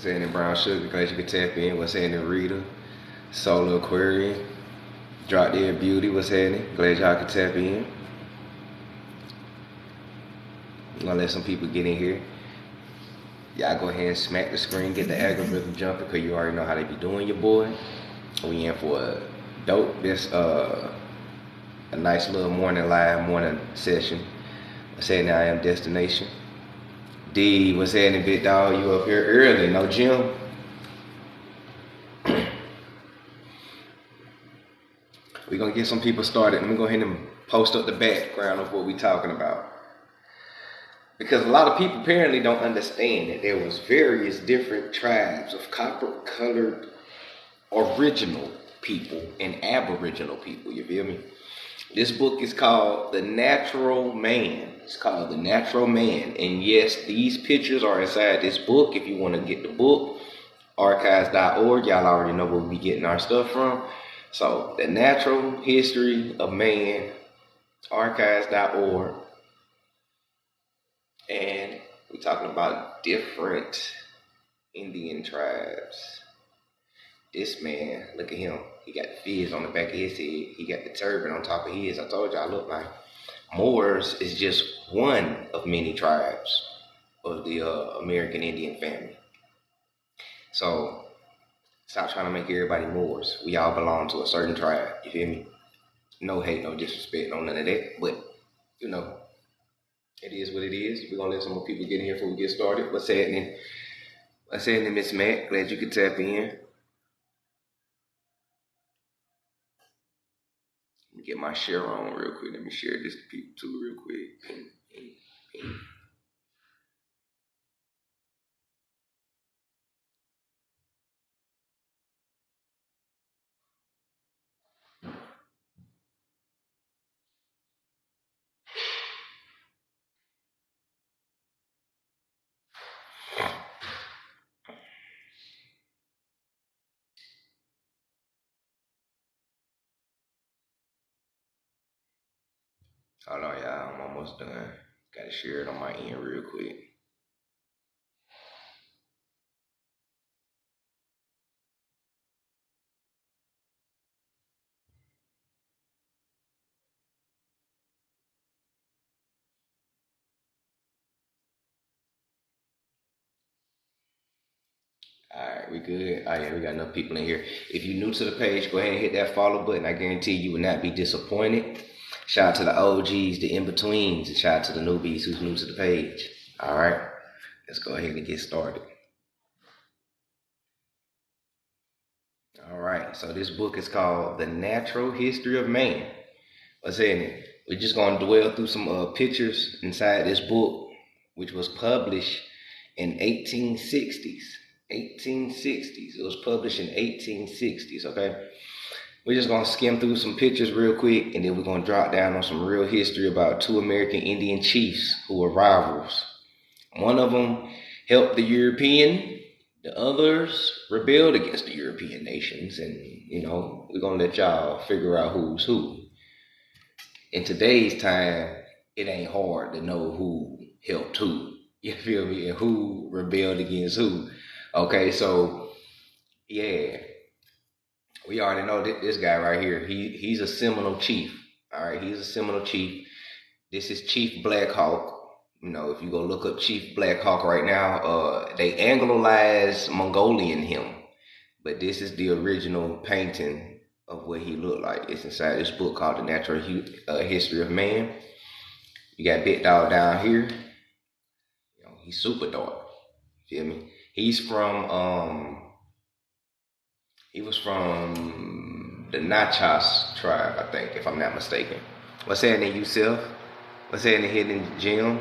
What's happening, Brown Sugar? Glad you could tap in. What's happening, Rita? Solar Aquarium. Drop Dead Beauty. What's happening? Glad y'all could tap in. I'm gonna let some people get in here. Y'all go ahead and smack the screen, get the algorithm jumping, because you already know how they be doing your boy. We in for a dope, a nice little morning session. What's happening? I am Destination. D, what's happening, big dog? You up here early, no gym? We're gonna get some people started. Let me go ahead and post up the background of what we're talking about. Because a lot of people apparently don't understand that there was various different tribes of copper-colored original people and aboriginal people, you feel me? This book is called The Natural Man. It's called The Natural Man. And yes, these pictures are inside this book. If you want to get the book, archives.org, y'all already know where we be getting our stuff from. So, The Natural History of Man, archives.org. And we're talking about different Indian tribes. This man, look at him. He got the fizz on the back of his head. He got the turban on top of his. I told y'all, look, like Moors is just one of many tribes of the American Indian family. So stop trying to make everybody Moors. We all belong to a certain tribe. You feel me? No hate, no disrespect, no none of that. But you know, it is what it is. We're gonna let some more people get in here before we get started. What's happening? What's happening, Miss Matt? Glad you could tap in. Let me get my share on real quick. Let me share this to people too real quick. Hold on, y'all. I'm almost done. Gotta share it on my end real quick. Alright, we good. Oh yeah, we got enough people in here. If you're new to the page, go ahead and hit that follow button. I guarantee you will not be disappointed. Shout out to the OGs, the in-betweens, and shout out to the newbies who's new to the page. Alright, let's go ahead and get started. Alright, so this book is called The Natural History of Man. What's in it? We're just going to dwell through some pictures inside this book, which was published in 1860s. 1860s. It was published in 1860s, okay? We're just going to skim through some pictures real quick, and then we're going to drop down on some real history about two American Indian chiefs who were rivals. One of them helped the European, the others rebelled against the European nations, and, you know, we're going to let y'all figure out who's who. In today's time, it ain't hard to know who helped who. You feel me? And who rebelled against who. Okay, so yeah, we already know this guy right here. He's a Seminole chief. All right, he's a Seminole chief. This is Chief Black Hawk. You know, if you go look up Chief Black Hawk right now, they Anglicized Mongolian him, but this is the original painting of what he looked like. It's inside this book called The Natural History of Man. You got Big Dog down here. You know, he's super dark. Feel me? He was from the Nachas tribe, I think, if I'm not mistaken. What's happening, Yusuf? What's happening, Hidden Gem?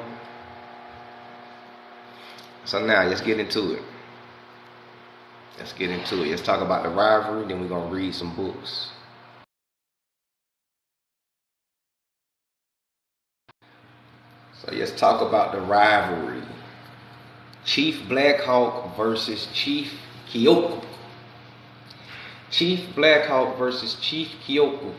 So now, let's get into it. Let's talk about the rivalry, then we're going to read some books. So let's talk about the rivalry. Chief Black Hawk versus Chief Kyoku. Chief Black Hawk versus Chief Kyoku.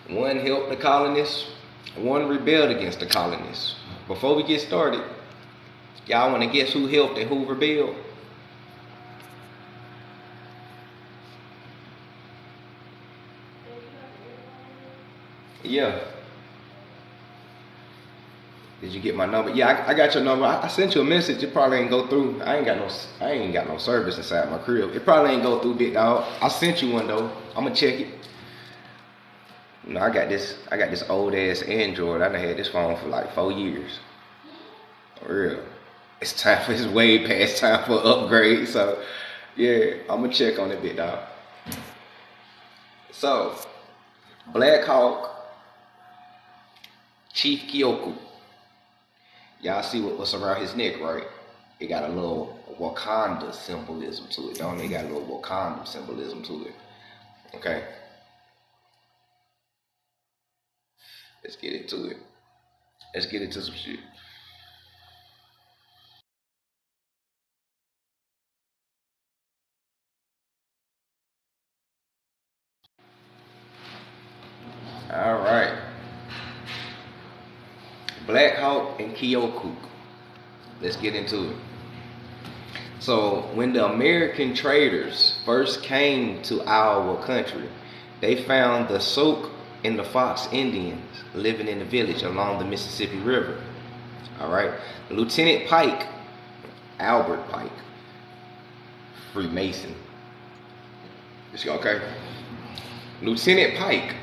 One helped the colonists One rebelled against the colonists. Before we get started, y'all want to guess who helped and who rebelled? Yeah. Did you get my number? Yeah, I got your number. I sent you a message. It probably ain't go through. I ain't got no service inside my crib. It probably ain't go through, big dog. I sent you one though. I'ma check it. You know, I got this old ass Android. I done had this phone for like 4 years. For real. It's way past time for upgrade. So yeah, I'ma check on it, big dog. So Black Hawk, Chief Kyoku. Y'all see what's around his neck, right? It got a little Wakanda symbolism to it, don't it? It got a little Wakanda symbolism to it. Okay. Let's get into it. Let's get into some shit. All right. Black Hawk and Kyoku. Let's get into it. So when the American traders first came to our country, they found the Souk and the Fox Indians living in the village along the Mississippi River. All right. Lieutenant Pike, Albert Pike, Freemason. Okay. Lieutenant Pike,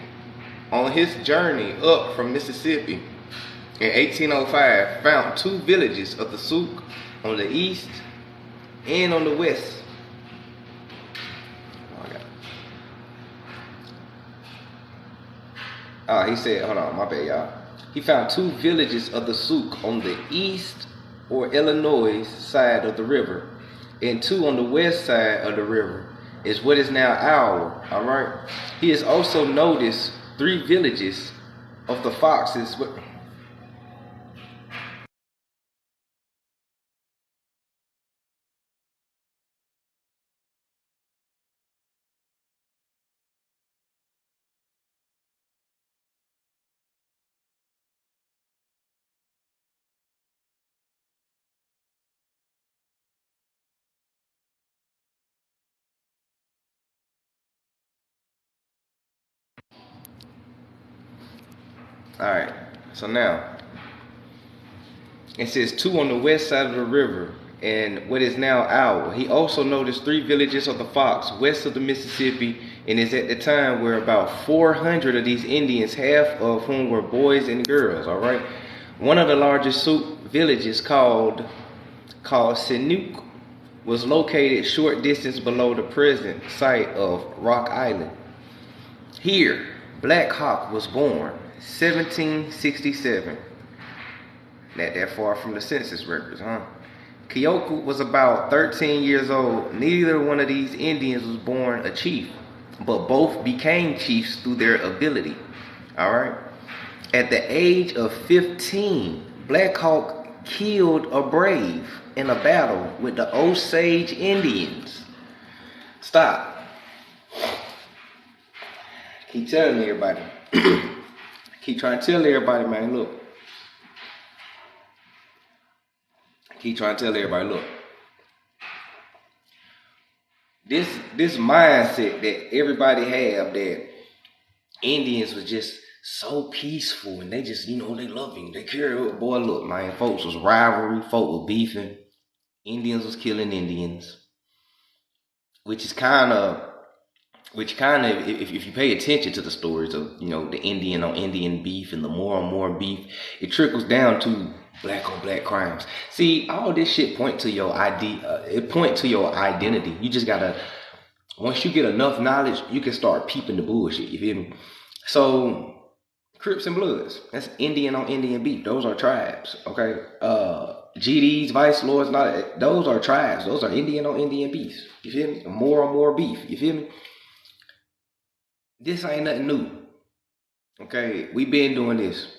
on his journey up from Mississippi in 1805, found 2 villages of the Souk on the east and on the west. He said, hold on, my bad, y'all. He found 2 villages of the Souk on the east or Illinois side of the river, and 2 on the west side of the river is what is now Iowa. All right. He has also noticed 3 villages of the Foxes. All right. So now it says 2 on the west side of the river and what is now Iowa. He also noticed 3 villages of the Fox west of the Mississippi, and is at the time where about 400 of these Indians, half of whom were boys and girls. All right. One of the largest Sioux villages called Sinuk was located short distance below the present site of Rock Island. Here, Black Hawk was born, 1767. Not that far from the census records, huh? Kyoku was about 13 years old. Neither one of these Indians was born a chief, but both became chiefs through their ability. All right. At the age of 15, Black Hawk killed a brave in a battle with the Osage Indians. Stop. Keep telling everybody. Keep trying to tell everybody, man, look. Keep trying to tell everybody, look. This mindset that everybody have that Indians was just so peaceful and they just, they loving. They care. Boy, look, man, folks was rivalry, folks were beefing. Indians was killing Indians. Which kind of, if you pay attention to the stories of, the Indian on Indian beef and the more and more beef, it trickles down to black on black crimes. See, all this shit point to your ID. It point to your identity. You just gotta, once you get enough knowledge, you can start peeping the bullshit. You feel me? So, Crips and Bloods, that's Indian on Indian beef. Those are tribes, okay? GDs, Vice Lords, those are tribes. Those are Indian on Indian beefs. You feel me? More and more beef. You feel me? This ain't nothing new. Okay, we been doing this.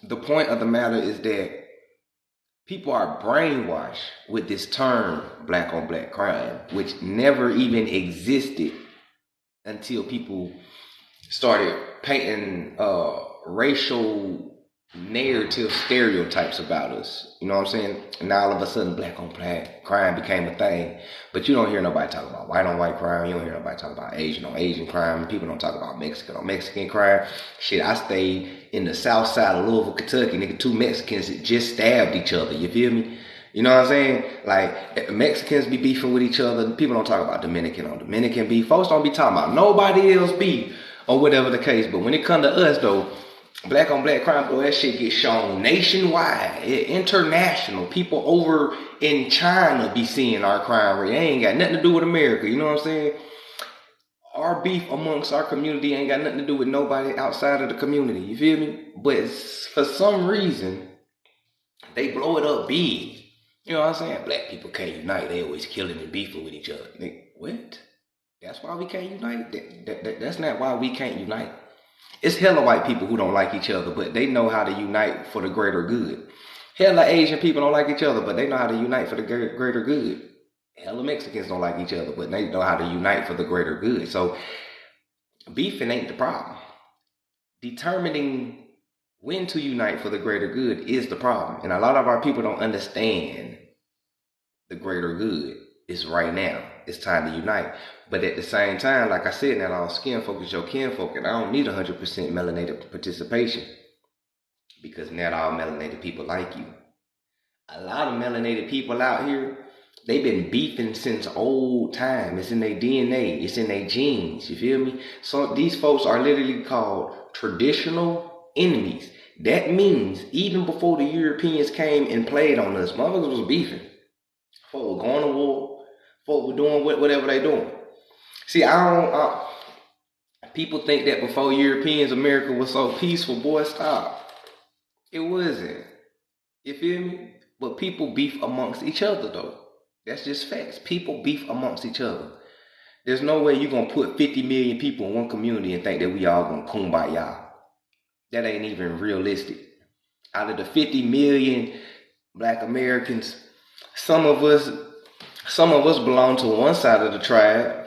The point of the matter is that people are brainwashed with this term black on black crime, which never even existed until people started painting racial narrative stereotypes about us. You know what I'm saying? And now all of a sudden, black on black crime became a thing. But you don't hear nobody talk about white on white crime. You don't hear nobody talk about Asian on Asian crime. People don't talk about Mexican on Mexican crime. Shit, I stayed in the south side of Louisville, Kentucky. Nigga, two Mexicans that just stabbed each other. You feel me? You know what I'm saying? Like, Mexicans be beefing with each other. People don't talk about Dominican on Dominican beef. Folks don't be talking about nobody else beef or whatever the case. But when it come to us, though, black on black crime, boy, that shit gets shown nationwide, international. People over in China be seeing our crime rate. It ain't got nothing to do with America. You know what I'm saying? Our beef amongst our community ain't got nothing to do with nobody outside of the community. You feel me? But for some reason, they blow it up big. You know what I'm saying? Black people can't unite. They always killing and beefing with each other. What? That's why we can't unite? That's not why we can't unite. It's hella white people who don't like each other, but they know how to unite for the greater good. Hella Asian people don't like each other, but they know how to unite for the greater good. Hella Mexicans don't like each other, but they know how to unite for the greater good. So beefing ain't the problem. Determining when to unite for the greater good is the problem. And a lot of our people don't understand the greater good is right now. It's time to unite. But at the same time, like I said, not all skin folk is your kinfolk, and I don't need 100% melanated participation because not all melanated people like you. A lot of melanated people out here, they've been beefing since old time. It's in their DNA. It's in their genes. You feel me? So these folks are literally called traditional enemies. That means even before the Europeans came and played on us, motherfuckers was beefing. Folks were going to war. Folks were doing whatever they doing. See, people think that before Europeans, America was so peaceful. Boy, stop. It wasn't. You feel me? But people beef amongst each other, though. That's just facts. People beef amongst each other. There's no way you're going to put 50 million people in one community and think that we all going to kumbaya. That ain't even realistic. Out of the 50 million black Americans, some of us belong to one side of the tribe.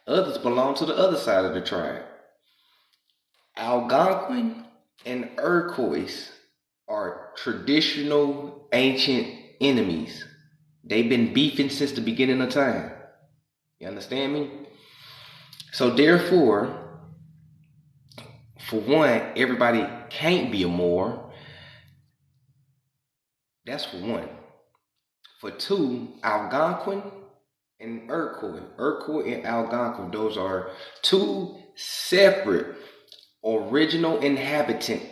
Others belong to the other side of the tribe. Algonquin and Iroquois are traditional ancient enemies. They've been beefing since the beginning of time. You understand me? So therefore, for one, everybody can't be a Moor. That's for one. For two, Algonquin and Iroquois and Algonquin, those are two separate original inhabitants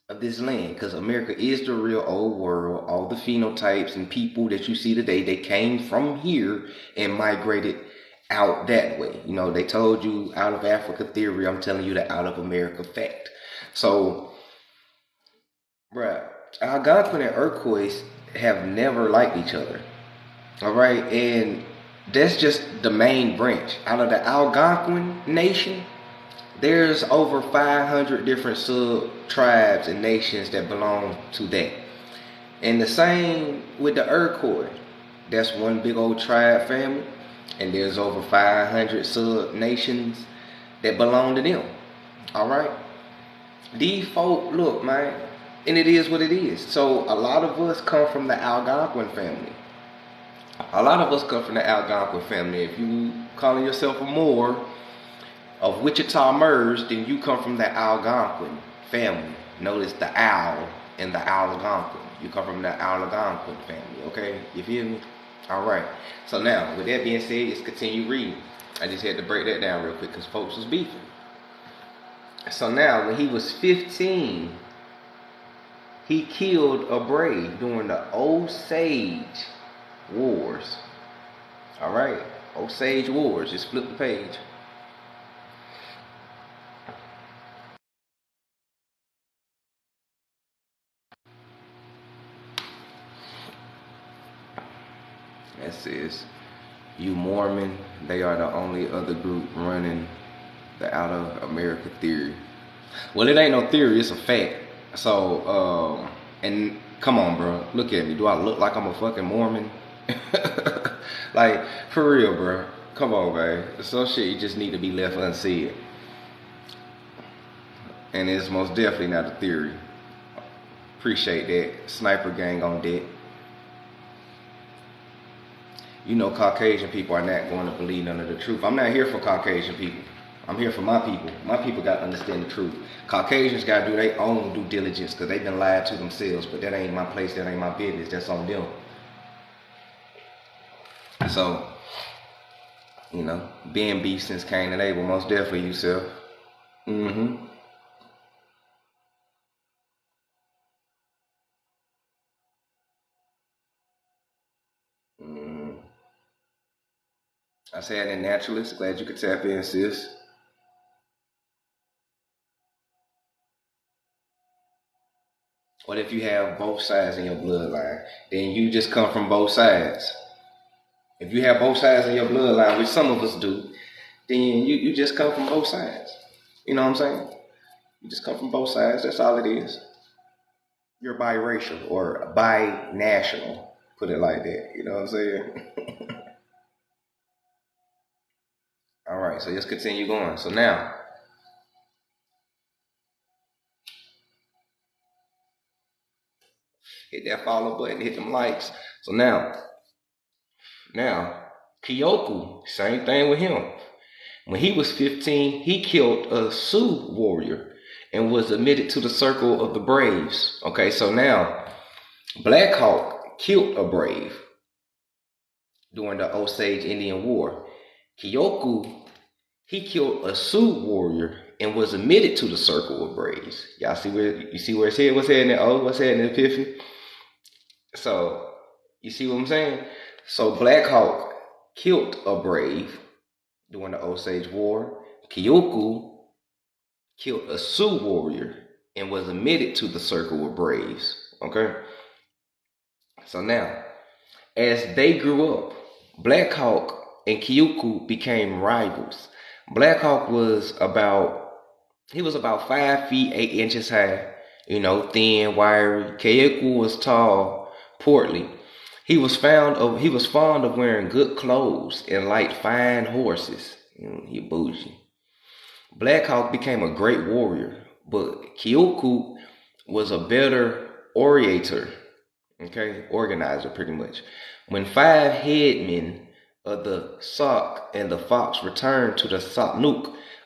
of this land, because America is the real old world. All the phenotypes and people that you see today, they came from here and migrated out that way. You know, they told you out of Africa theory. I'm telling you the out of America fact. So, bruh, Algonquin and Iroquois have never liked each other. All right, and that's just the main branch. Out of the Algonquin nation, there's over 500 different sub-tribes and nations that belong to that. And the same with the Iroquois. That's one big old tribe family. And there's over 500 sub-nations that belong to them. All right? These folk, look, man, and it is what it is. So a lot of us come from the Algonquin family. If you calling yourself a Moor of Wichita Merge, then you come from the Algonquin family. Notice the owl and the Algonquin. You come from the Algonquin family, okay? You feel me? All right. So now, with that being said, let's continue reading. I just had to break that down real quick because folks was beefing. So now, when he was 15, he killed a brave during the Osage Wars. All right, Osage Wars. Just flip the page. That says, you Mormon, they are the only other group running the out of America theory. Well, it ain't no theory, it's a fact. So, and come on, bro, look at me. Do I look like I'm a fucking Mormon? Like, for real, bro. Come on, man. Some shit you just need to be left unsaid. And it's most definitely not a theory. Appreciate that. Sniper gang on deck. You know, Caucasian people are not going to believe none of the truth. I'm not here for Caucasian people. I'm here for my people. My people got to understand the truth. Caucasians got to do their own due diligence because they've been lied to themselves. But that ain't my place. That ain't my business. That's on them. So, you know, being beef since Cain and Abel, most definitely yourself. Mm-hmm. Mm-hmm. I said a naturalist. Glad you could tap in, sis. What if you have both sides in your bloodline? Then you just come from both sides. If you have both sides in your bloodline, which some of us do, then you just come from both sides. You know what I'm saying? You just come from both sides. That's all it is. You're biracial or binational. Put it like that. You know what I'm saying? All right, so let's continue going. So now, hit that follow button, hit them likes. So now, Kyoku, same thing with him. When he was 15, he killed a Sioux warrior and was admitted to the circle of the Braves. Okay, so now Black Hawk killed a brave during the Osage Indian War. Kyoku, he killed a Sioux warrior and was admitted to the circle of braves. Y'all see where his head was heading at? Oh, what's heading in Epiphany? So you see what I'm saying? So Black Hawk killed a brave during the Osage War. Kyoku killed a Sioux warrior and was admitted to the circle of braves. Okay? So now, as they grew up, Black Hawk and Kyoku became rivals. Black Hawk was about 5 feet 8 inches high, you know, thin, wiry. Kyoku was tall, portly. He was fond of wearing good clothes and liked fine horses. He bougie. Black Hawk became a great warrior, but Kyoku was a better orator, okay, organizer pretty much. When 5 headmen of the Sauk and the Fox returned to the Sauk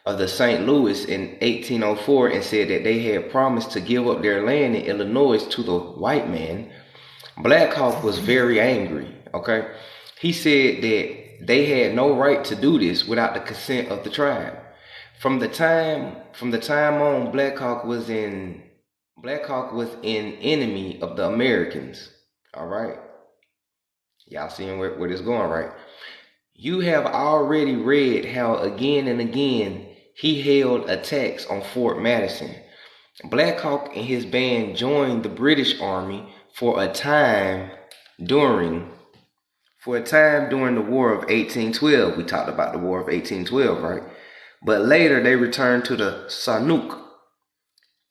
of the St. Louis in 1804 and said that they had promised to give up their land in Illinois to the white man, Black Hawk was very angry, okay? He said that they had no right to do this without the consent of the tribe. From the time on, Black Hawk was an enemy of the Americans. All right, y'all seeing where this going, right? You have already read how again and again he held attacks on Fort Madison. Black Hawk and his band joined the British Army for a time during the War of 1812. We talked about the War of 1812, right? But later they returned to the Sanuk.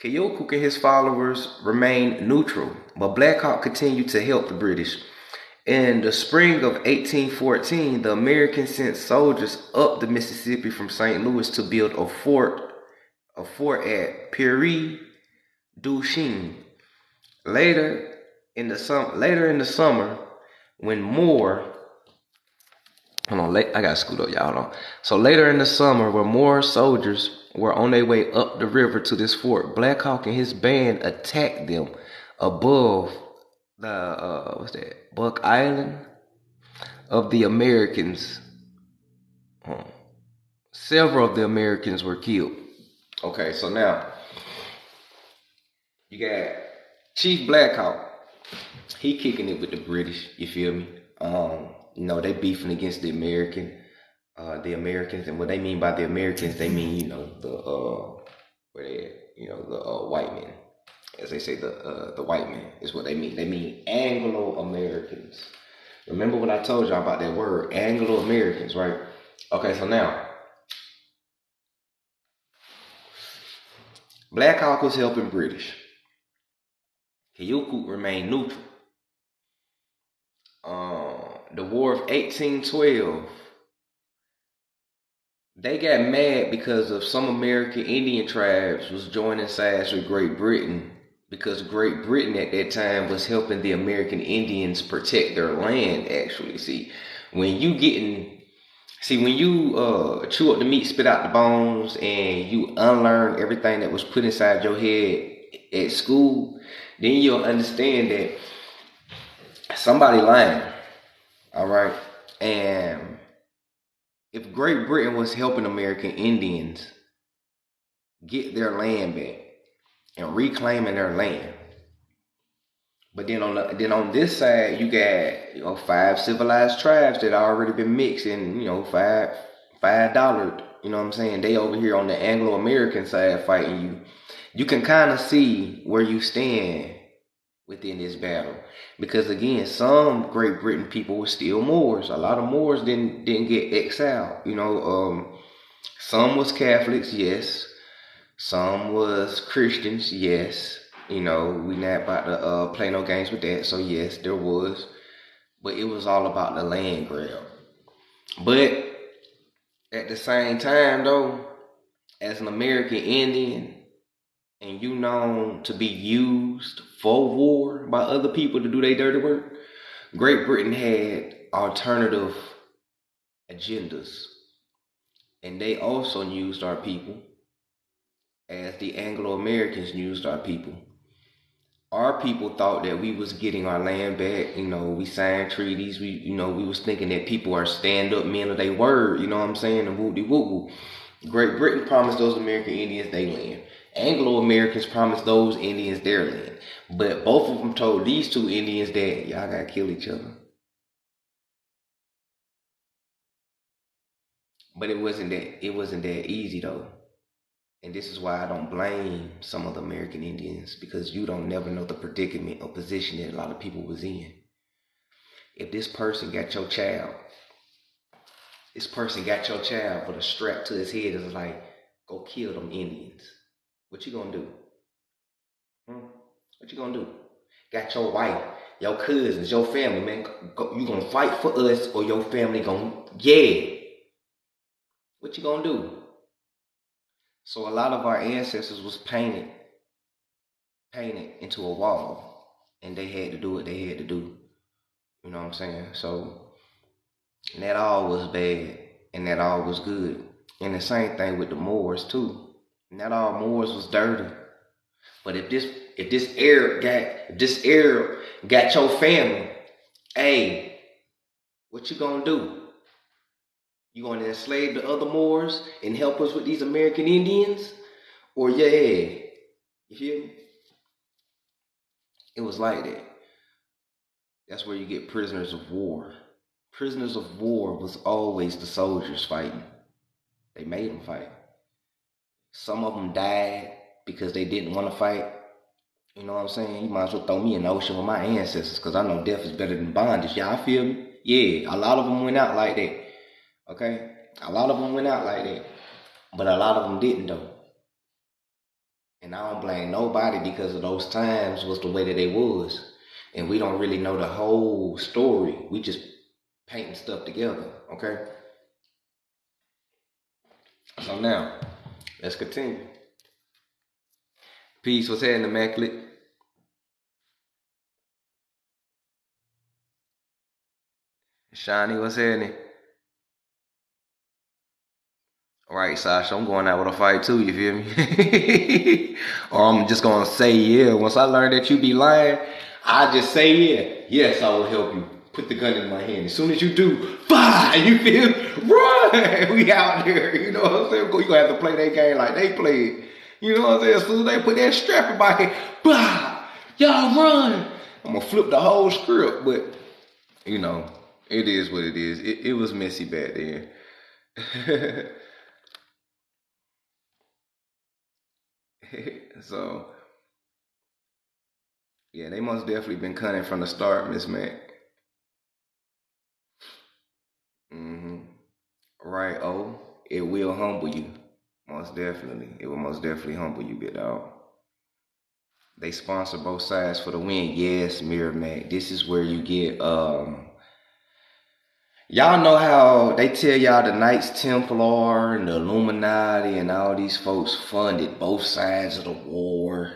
Kyoku and his followers remained neutral, but Black Hawk continued to help the British. In the spring of 1814, the Americans sent soldiers up the Mississippi from St. Louis to build a fort at Prairie du Chien. Later in the summer, when more Hold on, I gotta scoot up, y'all. Hold on. So later in the summer, where more soldiers were on their way up the river to this fort, Black Hawk and his band attacked them above the Buck Island of the Americans. Several of the Americans were killed. Okay, so now you got Chief Black Hawk. He kicking it with the British. You feel me? They beefing against the Americans, and what they mean by the Americans, they mean, the white men, as they say, the white men is what they mean. They mean Anglo-Americans. Remember what I told y'all about that word, Anglo-Americans, right? Okay, so now, Black Hawk was helping British. Kyoku remained neutral. The War of 1812, They got mad because of some American Indian tribes was joining sides with Great Britain because Great Britain at that time was helping the American Indians protect their land. Actually, when you chew up the meat, spit out the bones, and you unlearn everything that was put inside your head at school, then you'll understand that somebody lying. All right, and if Great Britain was helping American Indians get their land back and reclaiming their land, but then on this side you got 5 civilized tribes that already been mixed in $5. You know what I'm saying? They over here on the Anglo American side fighting you. You can kind of see where you stand within this battle. Because again, some Great Britain people were still Moors. A lot of Moors didn't get exiled. Some was Catholics, yes. Some was Christians, yes. We not about to play no games with that. So yes, there was. But it was all about the land grab. But at the same time though, as an American Indian, and you known to be used for war by other people to do their dirty work, Great Britain had alternative agendas. And they also used our people as the Anglo-Americans used our people. Our people thought that we was getting our land back. We signed treaties. We was thinking that people are stand-up men of their word. You know what I'm saying? And whoop-de-whoop-whoop. Great Britain promised those American Indians their land. Anglo-Americans promised those Indians their land. But both of them told these two Indians that y'all gotta kill each other. But it wasn't that easy though. And this is why I don't blame some of the American Indians, because you don't never know the predicament or position that a lot of people was in. If this person got your child with a strap to his head, it's like, go kill them Indians. What you gonna do? What you gonna do? Got your wife, your cousins, your family, man. You gonna fight for us, or your family What you gonna do? So a lot of our ancestors was painted into a wall, and they had to do what they had to do. You know what I'm saying? So, and that all was bad, and that all was good. And the same thing with the Moors too. Not all Moors was dirty. But if this Arab got your family, hey, what you gonna do? You gonna enslave the other Moors and help us with these American Indians? Or you feel me? It was like that. That's where you get prisoners of war. Prisoners of war was always the soldiers fighting. They made them fight. Some of them died because they didn't want to fight. You know what I'm saying? You might as well throw me in the ocean with my ancestors, because I know death is better than bondage. Y'all feel me? Yeah, a lot of them went out like that. Okay? A lot of them went out like that. But a lot of them didn't though. And I don't blame nobody, because of those times was the way that they was. And we don't really know the whole story. We just painting stuff together. Okay? So now, let's continue. Peace, what's happening, Immaculate? Shani, what's happening? Alright, Sasha, I'm going out with a fight too, you feel me? Or I'm just gonna say yeah. Once I learn that you be lying, I just say yeah. Yes, I will help you. Put the gun in my hand. As soon as you do, bah, you feel me? Run! We out there. You know what I'm saying? You gonna have to play that game like they played. You know what I'm saying? As soon as they put that strap in my hand, bah, y'all run. I'm gonna flip the whole script, but it is what it is. It was messy back then. So, yeah, they most definitely been cunning from the start, Miss Mac. Right, oh, it will humble you. Most definitely. It will most definitely humble you, big dog. They sponsor both sides for the win. Yes, Mirror Mac. This is where you get Y'all know how they tell y'all the Knights Templar and the Illuminati and all these folks funded both sides of the war.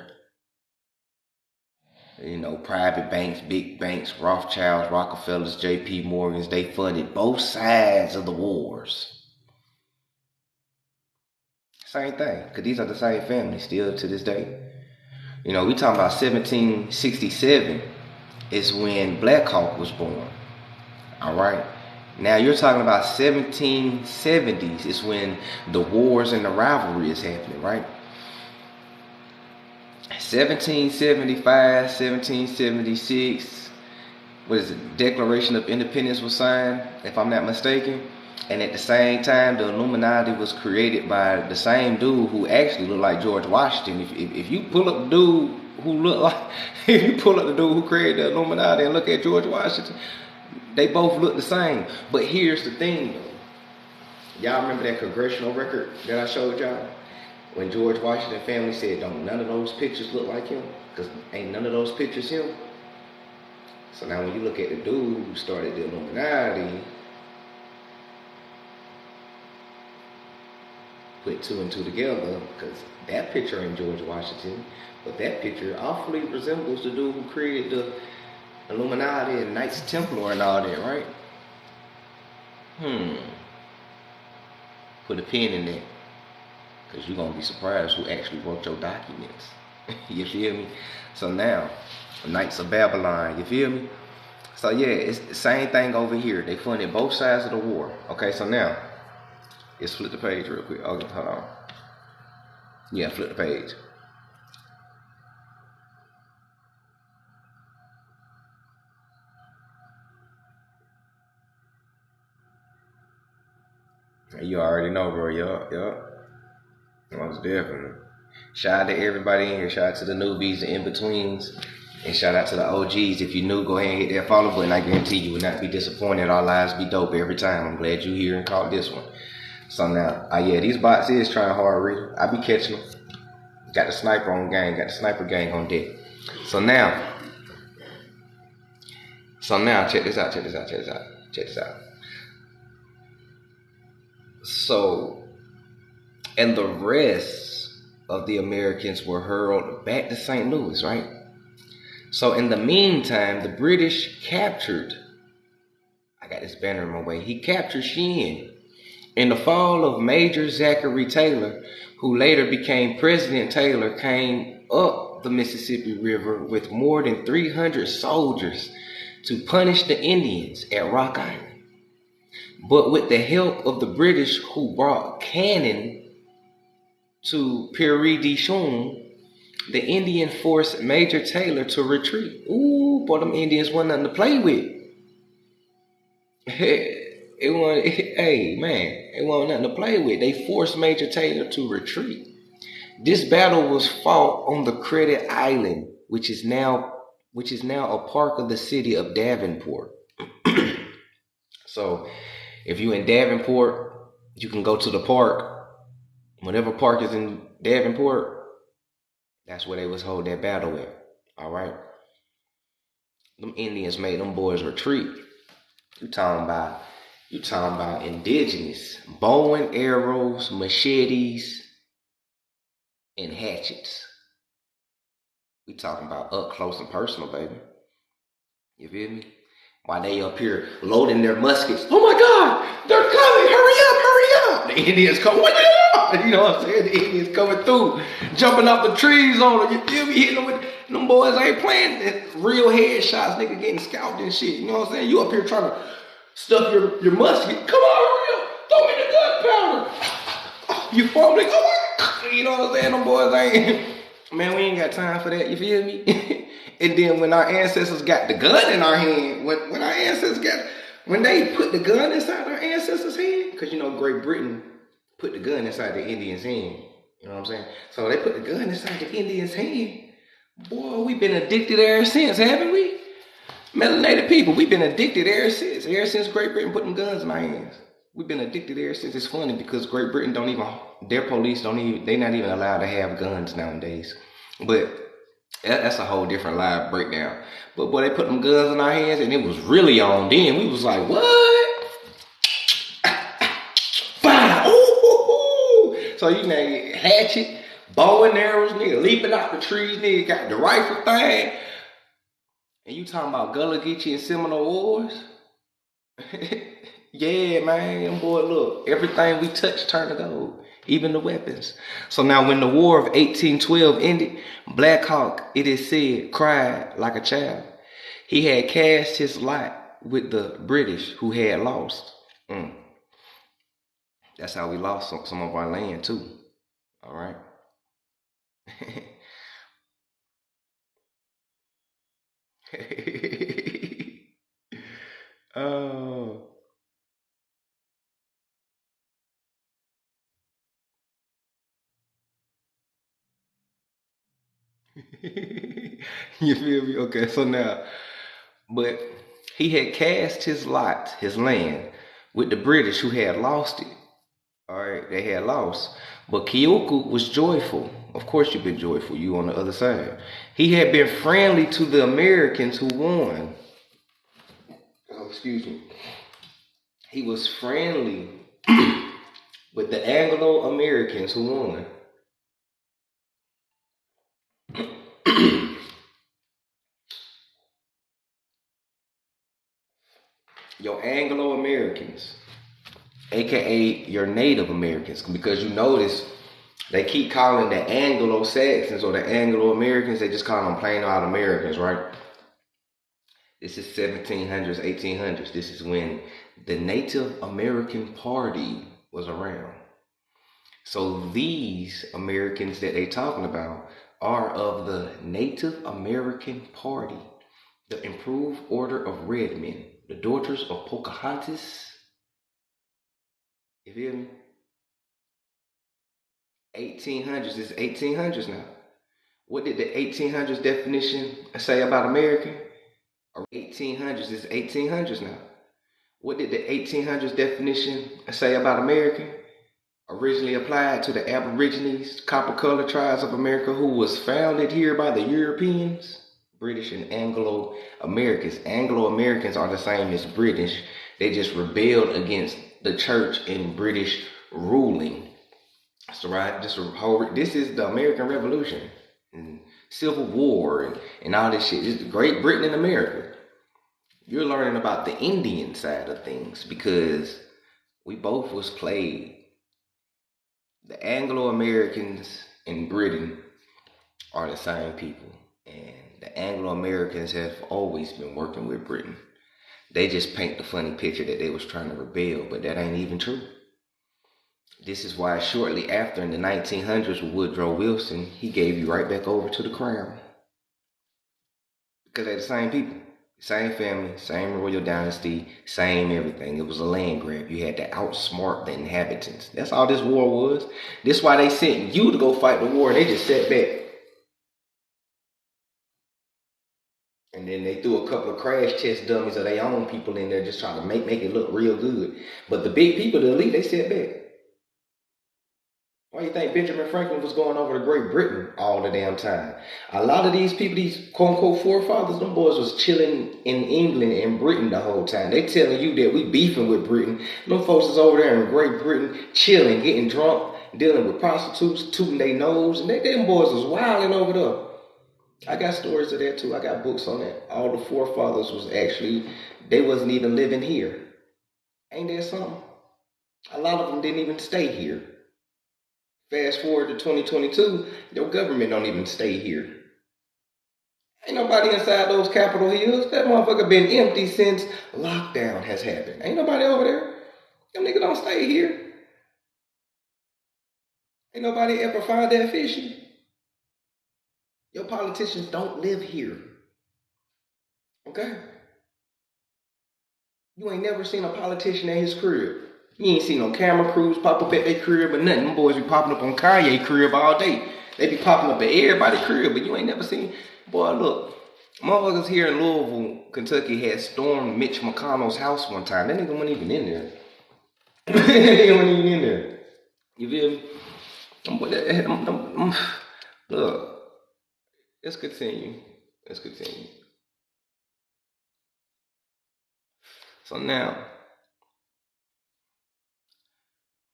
You know, private banks, big banks, Rothschilds, Rockefellers, J.P. Morgans, they funded both sides of the wars. Same thing, because these are the same families still to this day. You know, we talking about 1767 is when Black Hawk was born. All right. Now you're talking about 1770s is when the wars and the rivalry is happening, right? 1775, 1776, what is it? Declaration of Independence was signed, if I'm not mistaken. And at the same time, the Illuminati was created by the same dude who actually looked like George Washington. If you pull up the dude who looked like, if you pull up the dude who created the Illuminati and look at George Washington, they both look the same. But here's the thing, though. Y'all remember that congressional record that I showed y'all? When George Washington family said, don't none of those pictures look like him? Because ain't none of those pictures him. So now when you look at the dude who started the Illuminati, put two and two together, because that picture ain't George Washington, but that picture awfully resembles the dude who created the Illuminati and Knights Templar and all that, right? Put a pin in that, because you're going to be surprised who actually wrote your documents. You feel me? So now, Knights of Babylon, you feel me? So yeah, it's the same thing over here. They funded both sides of the war. Okay, so now, let's flip the page real quick. Okay, hold on. Yeah, flip the page. You already know, bro. Yup. Most definitely. Shout out to everybody in here. Shout out to the newbies, the in-betweens. And shout out to the OGs. If you're new, go ahead and hit that follow button. I guarantee you will not be disappointed. Our lives be dope every time. I'm glad you're here and caught this one. So now, yeah, these bots is trying hard, reader. I be catching them. Got the sniper on gang. Got the sniper gang on deck. So now, check this out. So, and the rest of the Americans were hurled back to St. Louis, right? So in the meantime, the British captured, I got this banner in my way, he captured Sheehan. In the fall of Major Zachary Taylor, who later became President Taylor, came up the Mississippi River with more than 300 soldiers to punish the Indians at Rock Island. But with the help of the British, who brought cannon to Prairie du Chien, the Indian forced Major Taylor to retreat. Ooh, boy, them Indians wasn't nothing to play with. It wasn't nothing to play with. They forced Major Taylor to retreat. This battle was fought on the Credit Island, which is now a part of the city of Davenport. So, if you're in Davenport, you can go to the park. Whatever park is in Davenport, that's where they was hold that battle at. All right. Them Indians made them boys retreat. You talking about indigenous bow and arrows, machetes, and hatchets. We talking about up close and personal, baby. You feel me? While they up here loading their muskets. Oh my God, they're coming! Hurry up! The Indians coming. You know what I'm saying? The Indians coming through, jumping off the trees on them. You feel me? Hitting them with them boys ain't playing real headshots, nigga getting scalped and shit. You know what I'm saying? You up here trying to stuff your musket. Come on, hurry up! Throw me the gunpowder. You fumbling? Oh my God! You know what I'm saying? Them boys ain't. Man, we ain't got time for that. You feel me? And then when our ancestors got the gun in our hand, when they put the gun inside our ancestors' hand, because you know Great Britain put the gun inside the Indians' hand. You know what I'm saying? So they put the gun inside the Indians' hand. Boy, we've been addicted ever since, haven't we? Melanated people, we've been addicted ever since. Ever since Great Britain put them guns in our hands. We've been addicted ever since. It's funny because Great Britain their police they're not even allowed to have guns nowadays. But that's a whole different live breakdown. But boy, they put them guns in our hands and it was really on then. We was like, what? So you know, hatchet, bow and arrows, nigga, leaping out the trees, nigga, got the rifle thing. And you talking about Gullah Geechee and Seminole Wars? Yeah, man, boy, look, everything we touch turned to gold, even the weapons. So now when the War of 1812 ended, Black Hawk, it is said, cried like a child. He had cast his lot with the British who had lost. That's how we lost some of our land too. All right. Oh. You feel me? Okay, so now, but he had cast his lot, his land, with the British who had lost it. All right, they had lost. But Kyoku was joyful. Of course, you've been joyful. You on the other side. He had been friendly to the Americans who won. Oh, excuse me. He was friendly with the Anglo Americans who won. Your Anglo Americans, aka your Native Americans, because you notice they keep calling the Anglo Saxons or the Anglo Americans, they just call them plain old Americans, right? This is 1700s, 1800s. This is when the Native American Party was around. So these Americans that they talking about are of the Native American Party, the Improved Order of Red Men, the daughters of Pocahontas. You feel me? 1800s is 1800s now. What did the 1800s definition say about American? 1800s is 1800s now. What did the 1800s definition say about American? Originally applied to the Aborigines, copper colored tribes of America who was founded here by the Europeans, British and Anglo Americans. Anglo Americans are the same as British. They just rebelled against the church and British ruling. So right, this is the American Revolution and Civil War and all this shit. This is Great Britain and America. You're learning about the Indian side of things because we both was played. The Anglo-Americans in Britain are the same people. And the Anglo-Americans have always been working with Britain. They just paint the funny picture that they was trying to rebel, but that ain't even true. This is why shortly after in the 1900s with Woodrow Wilson, he gave you right back over to the crown. Because they're the same people. Same family, same royal dynasty, same everything. It was a land grab. You had to outsmart the inhabitants. That's all this war was. This is why they sent you to go fight the war. They just sat back. And then they threw a couple of crash test dummies of their own people in there just trying to make it look real good. But the big people, the elite, they sat back. Why do you think Benjamin Franklin was going over to Great Britain all the damn time? A lot of these people, these quote-unquote forefathers, them boys was chilling in England and Britain the whole time. They telling you that we beefing with Britain. Them folks is over there in Great Britain chilling, getting drunk, dealing with prostitutes, tooting their nose. And them boys was wilding over there. I got stories of that too. I got books on that. All the forefathers was actually, they wasn't even living here. Ain't that something? A lot of them didn't even stay here. Fast forward to 2022, your government don't even stay here. Ain't nobody inside those Capitol Hills. That motherfucker been empty since lockdown has happened. Ain't nobody over there. Them niggas don't stay here. Ain't nobody ever find that fishy. Your politicians don't live here. Okay? You ain't never seen a politician at his crib. You ain't seen no camera crews pop up at their crib or nothing. Them boys be popping up on Kanye crib all day. They be popping up at everybody's crib, but you ain't never seen. Boy, look, motherfuckers here in Louisville, Kentucky had stormed Mitch McConnell's house one time. That nigga wasn't even in there. That nigga wasn't even in there. You feel me? Look, let's continue. Let's continue. So now,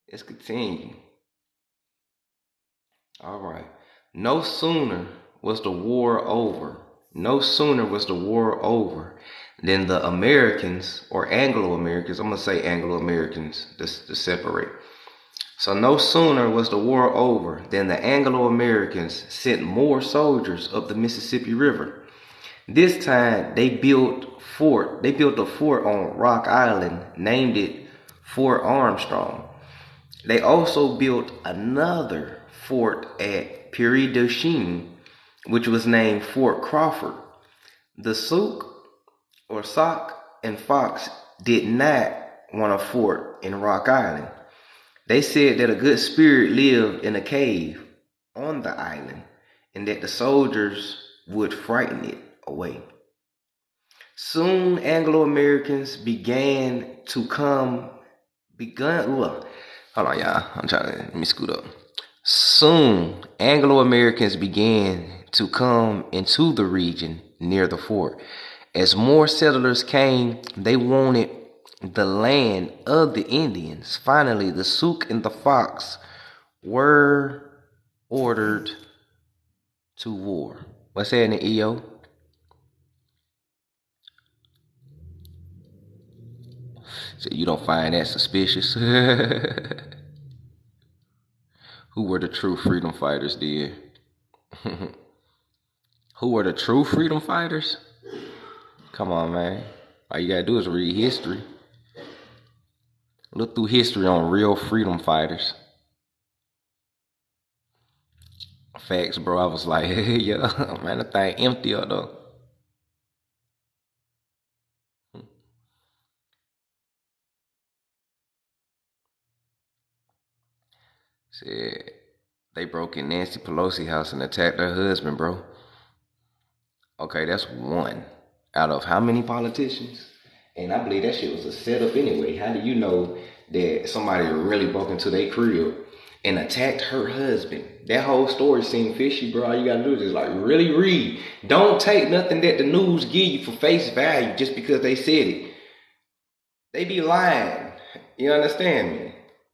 let's continue. All right. No sooner was the war over. No sooner was the war over than the Americans or Anglo Americans, I'm going to say Anglo Americans to separate. So no sooner was the war over than the Anglo Americans sent more soldiers up the Mississippi River. This time they built a fort on Rock Island, named it Fort Armstrong. They also built another fort at Prairie du Chien, which was named Fort Crawford. The Sook or Sock and Fox did not want a fort in Rock Island. They said that a good spirit lived in a cave on the island and that the soldiers would frighten it away. Soon Anglo-Americans hold on y'all, let me scoot up. Soon Anglo-Americans began to come into the region near the fort. As more settlers came, they wanted the land of the Indians. Finally, the Sook and the Fox were ordered to war. What's that in the EO? So you don't find that suspicious? Who were the true freedom fighters, dear? Who were the true freedom fighters? Come on, man. All you gotta do is read history. Look through history on real freedom fighters. Facts, bro. I was like, yeah, man, the thing empty up though. Said they broke in Nancy Pelosi's house and attacked her husband, bro. Okay, that's one out of how many politicians? And I believe that shit was a setup anyway. How do you know that somebody really broke into their crib and attacked her husband? That whole story seemed fishy, bro. All you gotta do is just like really read. Don't take nothing that the news give you for face value just because they said it. They be lying. You understand me?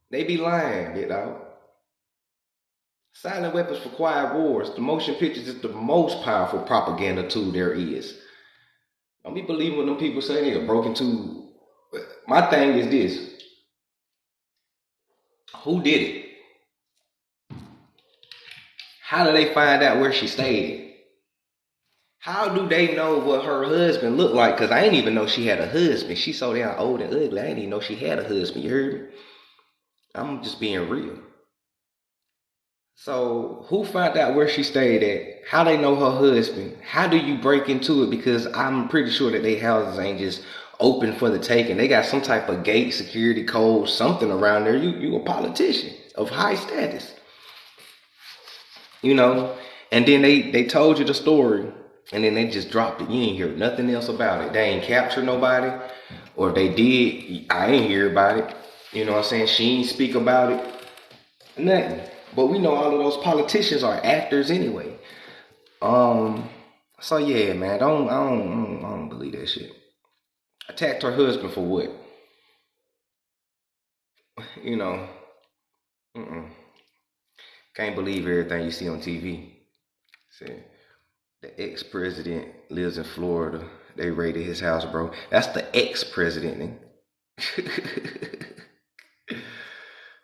They be lying, you know. Silent weapons for quiet wars. The motion pictures is the most powerful propaganda tool there is. Don't be believing what them people say they broke into. My thing is this. Who did it? How do they find out where she stayed? How do they know what her husband looked like? Because I didn't even know she had a husband. She's so damn old and ugly. I didn't even know she had a husband. You heard me? I'm just being real. So who found out where she stayed at? How they know her husband? How do you break into it? Because I'm pretty sure that they houses ain't just open for the taking. They got some type of gate, security code, something around there. You a politician of high status. You know? And then they told you the story and then they just dropped it. You ain't hear nothing else about it. They ain't captured nobody. Or if they did, I ain't hear about it. You know what I'm saying? She ain't speak about it. Nothing. But we know all of those politicians are actors anyway. So yeah, man, I don't believe that shit. Attacked her husband for what? You know, can't believe everything you see on TV. See, the ex-president lives in Florida. They raided his house, bro. That's the ex-president.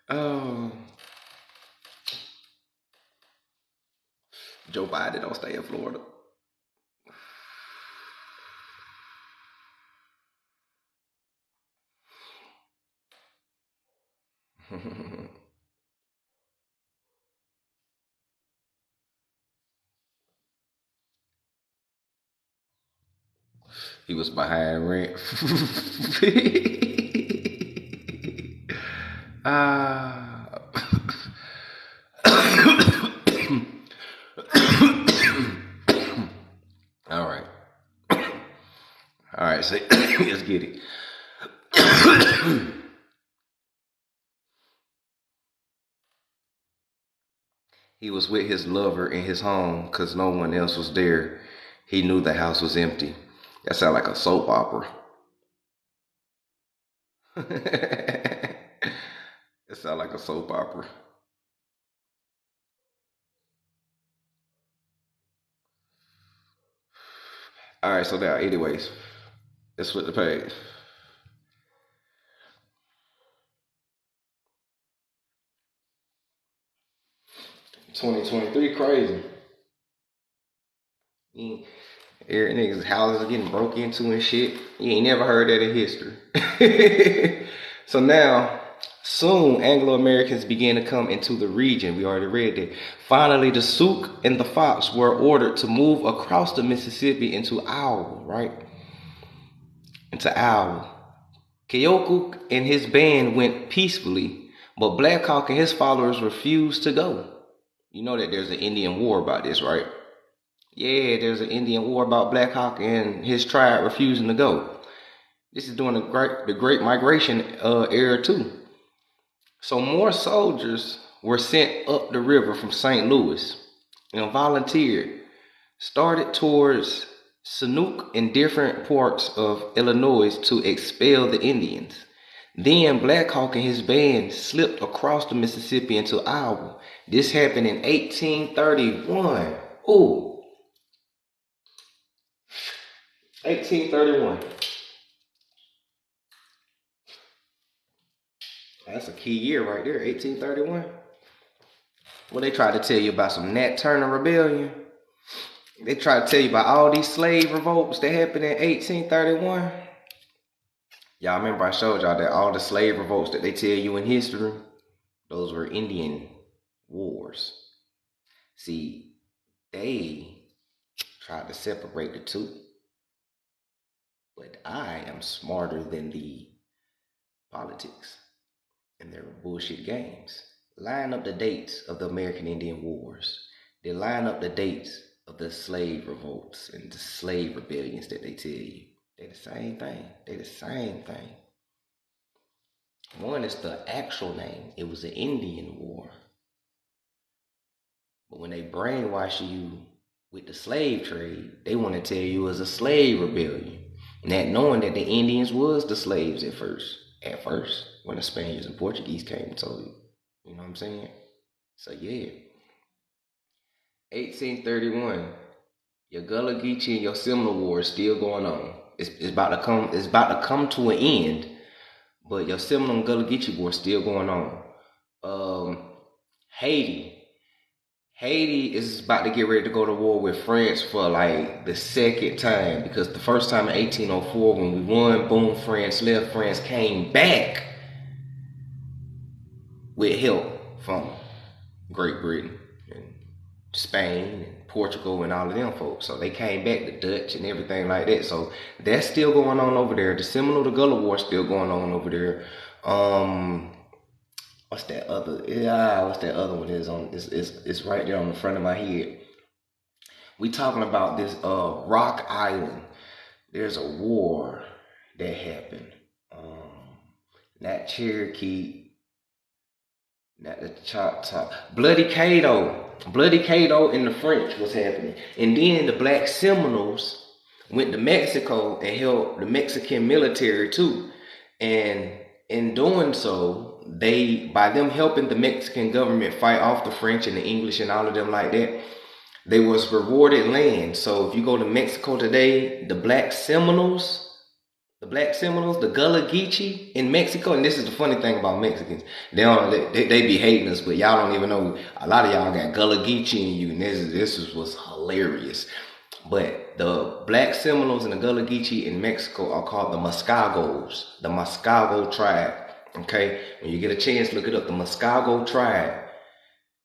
Oh, Joe Biden don't stay in Florida. He was behind rent. Ah. All right. All right, so let's get it. He was with his lover in his home because no one else was there. He knew the house was empty. That sounds like a soap opera. It sounds like a soap opera. All right, so now, anyways, let's flip the page. 2023 crazy. Every niggas' houses are getting broke into and shit. You ain't never heard that in history. So now, soon Anglo Americans began to come into the region. We already read that. Finally, the Souk and the Fox were ordered to move across the Mississippi into Iowa, right? Into Iowa. Keokuk and his band went peacefully, but Black Hawk and his followers refused to go. You know that there's an Indian war about this, right? Yeah, there's an Indian war about Black Hawk and his tribe refusing to go. This is during the Great Migration era too. So more soldiers were sent up the river from St. Louis and volunteered, started towards Chinook in different parts of Illinois to expel the Indians. Then Black Hawk and his band slipped across the Mississippi into Iowa. This happened in 1831. Ooh. 1831. That's a key year right there, 1831. Well, they tried to tell you about some Nat Turner Rebellion. They tried to tell you about all these slave revolts that happened in 1831. Y'all remember I showed y'all that all the slave revolts that they tell you in history, those were Indian wars. See, they tried to separate the two. But I am smarter than the politics and their bullshit games. Line up the dates of the American Indian Wars. They line up the dates of the slave revolts and the slave rebellions that they tell you. They the same thing. They the same thing. One is the actual name. It was an Indian War. But when they brainwash you with the slave trade, they want to tell you it was a slave rebellion. Not knowing that the Indians was the slaves at first. At first, when the Spaniards and Portuguese came and told you. You know what I'm saying? So yeah. 1831. Your Gullah Geechee and your Seminole War is still going on. It's about to come to an end. But your Seminole and Gullah Geechee War is still going on. Haiti is about to get ready to go to war with France for like the second time, because the first time in 1804 when we won, boom, France left. France came back with help from Great Britain and Spain and Portugal and all of them folks. So they came back, the Dutch and everything like that. So that's still going on over there. The Seminole to Gullah War is still going on over there. What's that other? Yeah, what's that other one? It's right there on the front of my head. We talking about this Rock Island. There's a war that happened. Not Cherokee, not the Choctaw. Bloody Cato and the French was happening. And then the Black Seminoles went to Mexico and helped the Mexican military too. And in doing so, by them helping the Mexican government fight off the French and the English and all of them like that, they was rewarded land. So if you go to Mexico today, the Black Seminoles, the Gullah Geechee in Mexico, and this is the funny thing about Mexicans, they be hating us, but y'all don't even know, a lot of y'all got Gullah Geechee in you, and this was hilarious. But the Black Seminoles and the Gullah Geechee in Mexico are called the Muskogos, the Muskogo tribe. Okay, when you get a chance, look it up. The Muskogo tribe.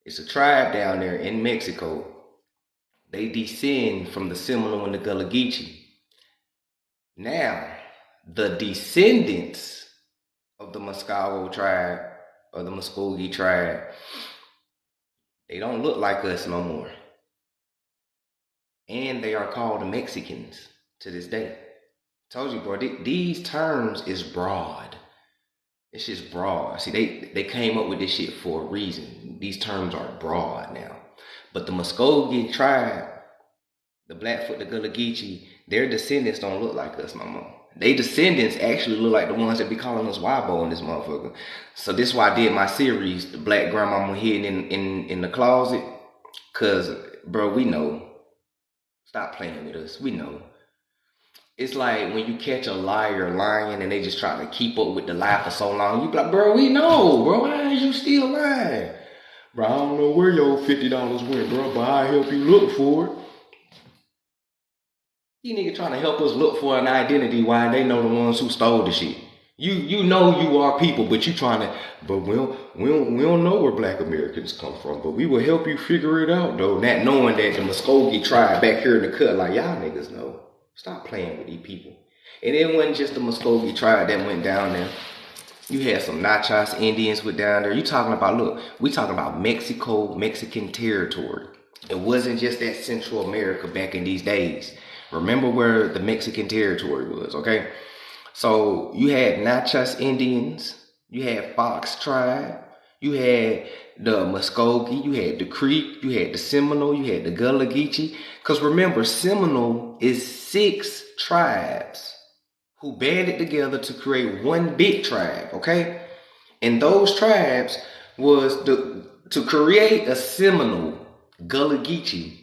It's a tribe down there in Mexico. They descend from the Seminole and the Gullah Geechee. Now, the descendants of the Muskogo tribe or the Muskogee tribe, they don't look like us no more. And they are called Mexicans to this day. Told you, bro, these terms is broad. It's just broad. See, they came up with this shit for a reason. These terms are broad now. But the Muskogee tribe, the Blackfoot, the Gullah Geechee, their descendants don't look like us no more. They descendants actually look like the ones that be calling us Wabo in this motherfucker. So this is why I did my series, The Black Grandmama Hidden in the Closet. Cause, bro, we know. Stop playing with us. We know. It's like when you catch a liar lying and they just try to keep up with the lie for so long. You be like, bro, we know, bro. Why is you still lying? Bro, I don't know where your $50 went, bro, but I help you look for it. These niggas trying to help us look for an identity while they know the ones who stole the shit. You know you are people, but you trying to, but we don't know where black Americans come from, but we will help you figure it out though. Not knowing that the Muskogee tribe back here in the cut, like y'all niggas know. Stop playing with these people. And it wasn't just the Muskogee tribe that went down there. You had some Nachos Indians went down there. You talking about, look, we talking about Mexican territory. It wasn't just that Central America back in these days. Remember where the Mexican territory was, okay? So you had Nachos Indians, you had Fox tribe, you had the Muskogee, you had the Creek, you had the Seminole, you had the Gullah Geechee. Because remember, Seminole is 6 tribes who banded together to create one big tribe, okay? And those tribes was to create a Seminole, Gullah Geechee.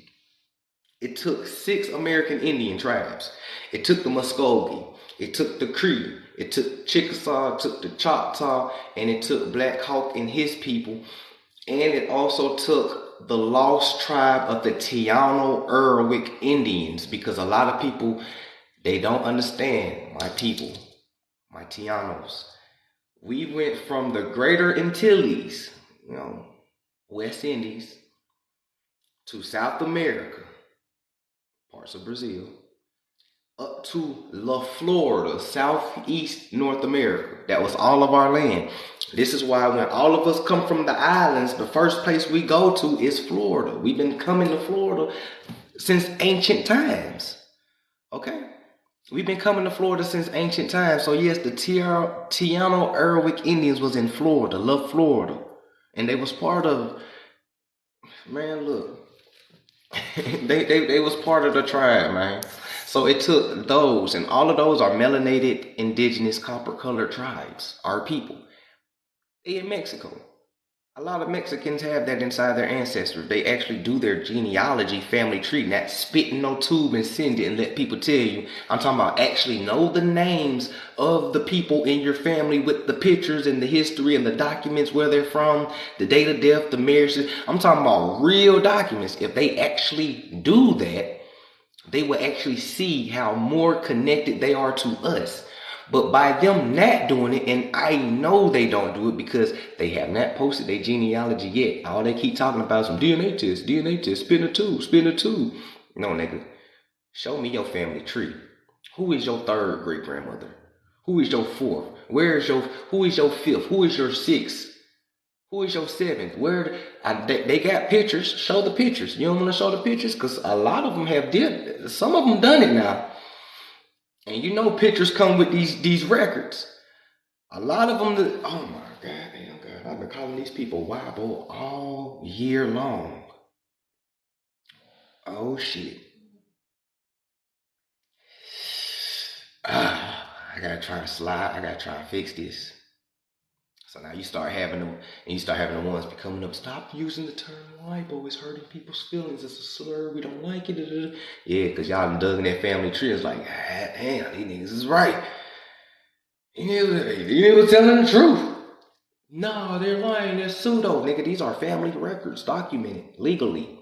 It took 6 American Indian tribes. It took the Muskogee. It took the Cree. It took Chickasaw. It took the Choctaw. And it took Black Hawk and his people. And it also took the lost tribe of the Tiano-Erwick Indians. Because a lot of people, they don't understand my people, my Tianos. We went from the Greater Antilles, West Indies, to South America, parts of Brazil, up to La Florida, southeast North America. That was all of our land. This is why when all of us come from the islands, the first place we go to is Florida. We've been coming to Florida since ancient times. Okay? We've been coming to Florida since ancient times. So yes, the Tiano-Erwick Indians was in Florida, La Florida. And they was part of, man, look. they was part of the tribe, man. So it took those, and all of those are melanated, indigenous, copper-colored tribes, our people. They in Mexico. A lot of Mexicans have that inside their ancestors. They actually do their genealogy, family tree, not spit in no tube and send it and let people tell you. I'm talking about actually know the names of the people in your family with the pictures and the history and the documents, where they're from, the date of death, the marriage. I'm talking about real documents. If they actually do that, they will actually see how more connected they are to us. But by them not doing it, and I know they don't do it because they have not posted their genealogy yet. All they keep talking about is some DNA test, spin a tube. No, nigga. Show me your family tree. Who is your 3rd great grandmother? Who is your 4th? Who is your 5th? Who is your 6th? Who is your 7th? They got pictures. Show the pictures. You don't want to show the pictures? Because a lot of them some of them done it now. And pictures come with these records. A lot of them, oh my God, damn God. I've been calling these people Wibble all year long. Oh shit. I gotta try to fix this. So now you start having them, and you start having the ones be coming up. Stop using the term lipo. It's hurting people's feelings. It's a slur. We don't like it. Yeah, because y'all done dug in that family tree. It's like, damn, these niggas is right. You niggas telling the truth. No, they're lying. They're pseudo, nigga. These are family records, documented legally.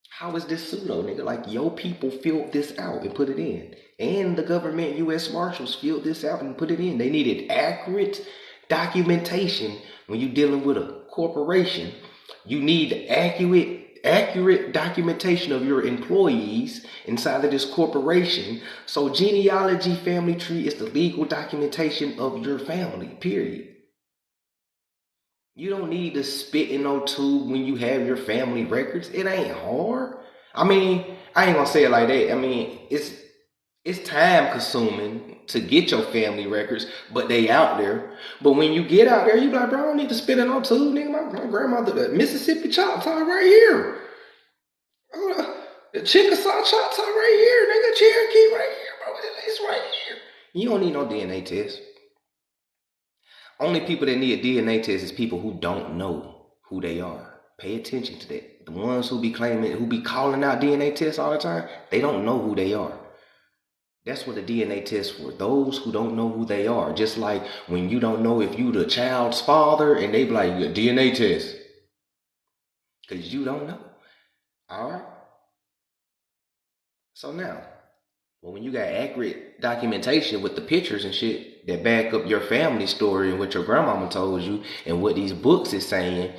How is this pseudo, nigga? Like, your people filled this out and put it in. And the government, U.S. Marshals, filled this out and put it in. They needed accurate documentation. When you're dealing with a corporation, you need accurate documentation of your employees inside of this corporation. So genealogy, family tree is the legal documentation of your family, period. You don't need to spit in no tube when you have your family records. It ain't hard. I mean, I ain't gonna say it like that. I mean, it's time consuming to get your family records, but they out there. But when you get out there, you be like, bro, I don't need to spit in no tube, nigga. My grandmother, the Mississippi Choctaw right here. The Chickasaw Choctaw right here, nigga. Cherokee right here, bro. It's right here. You don't need no DNA test. Only people that need a DNA test is people who don't know who they are. Pay attention to that. The ones who be calling out DNA tests all the time, they don't know who they are. That's what a DNA test for. Those who don't know who they are. Just like when you don't know if you the child's father and they be like, your DNA test. Because you don't know. All right? So now, well, when you got accurate documentation with the pictures and shit that back up your family story and what your grandmama told you and what these books is saying,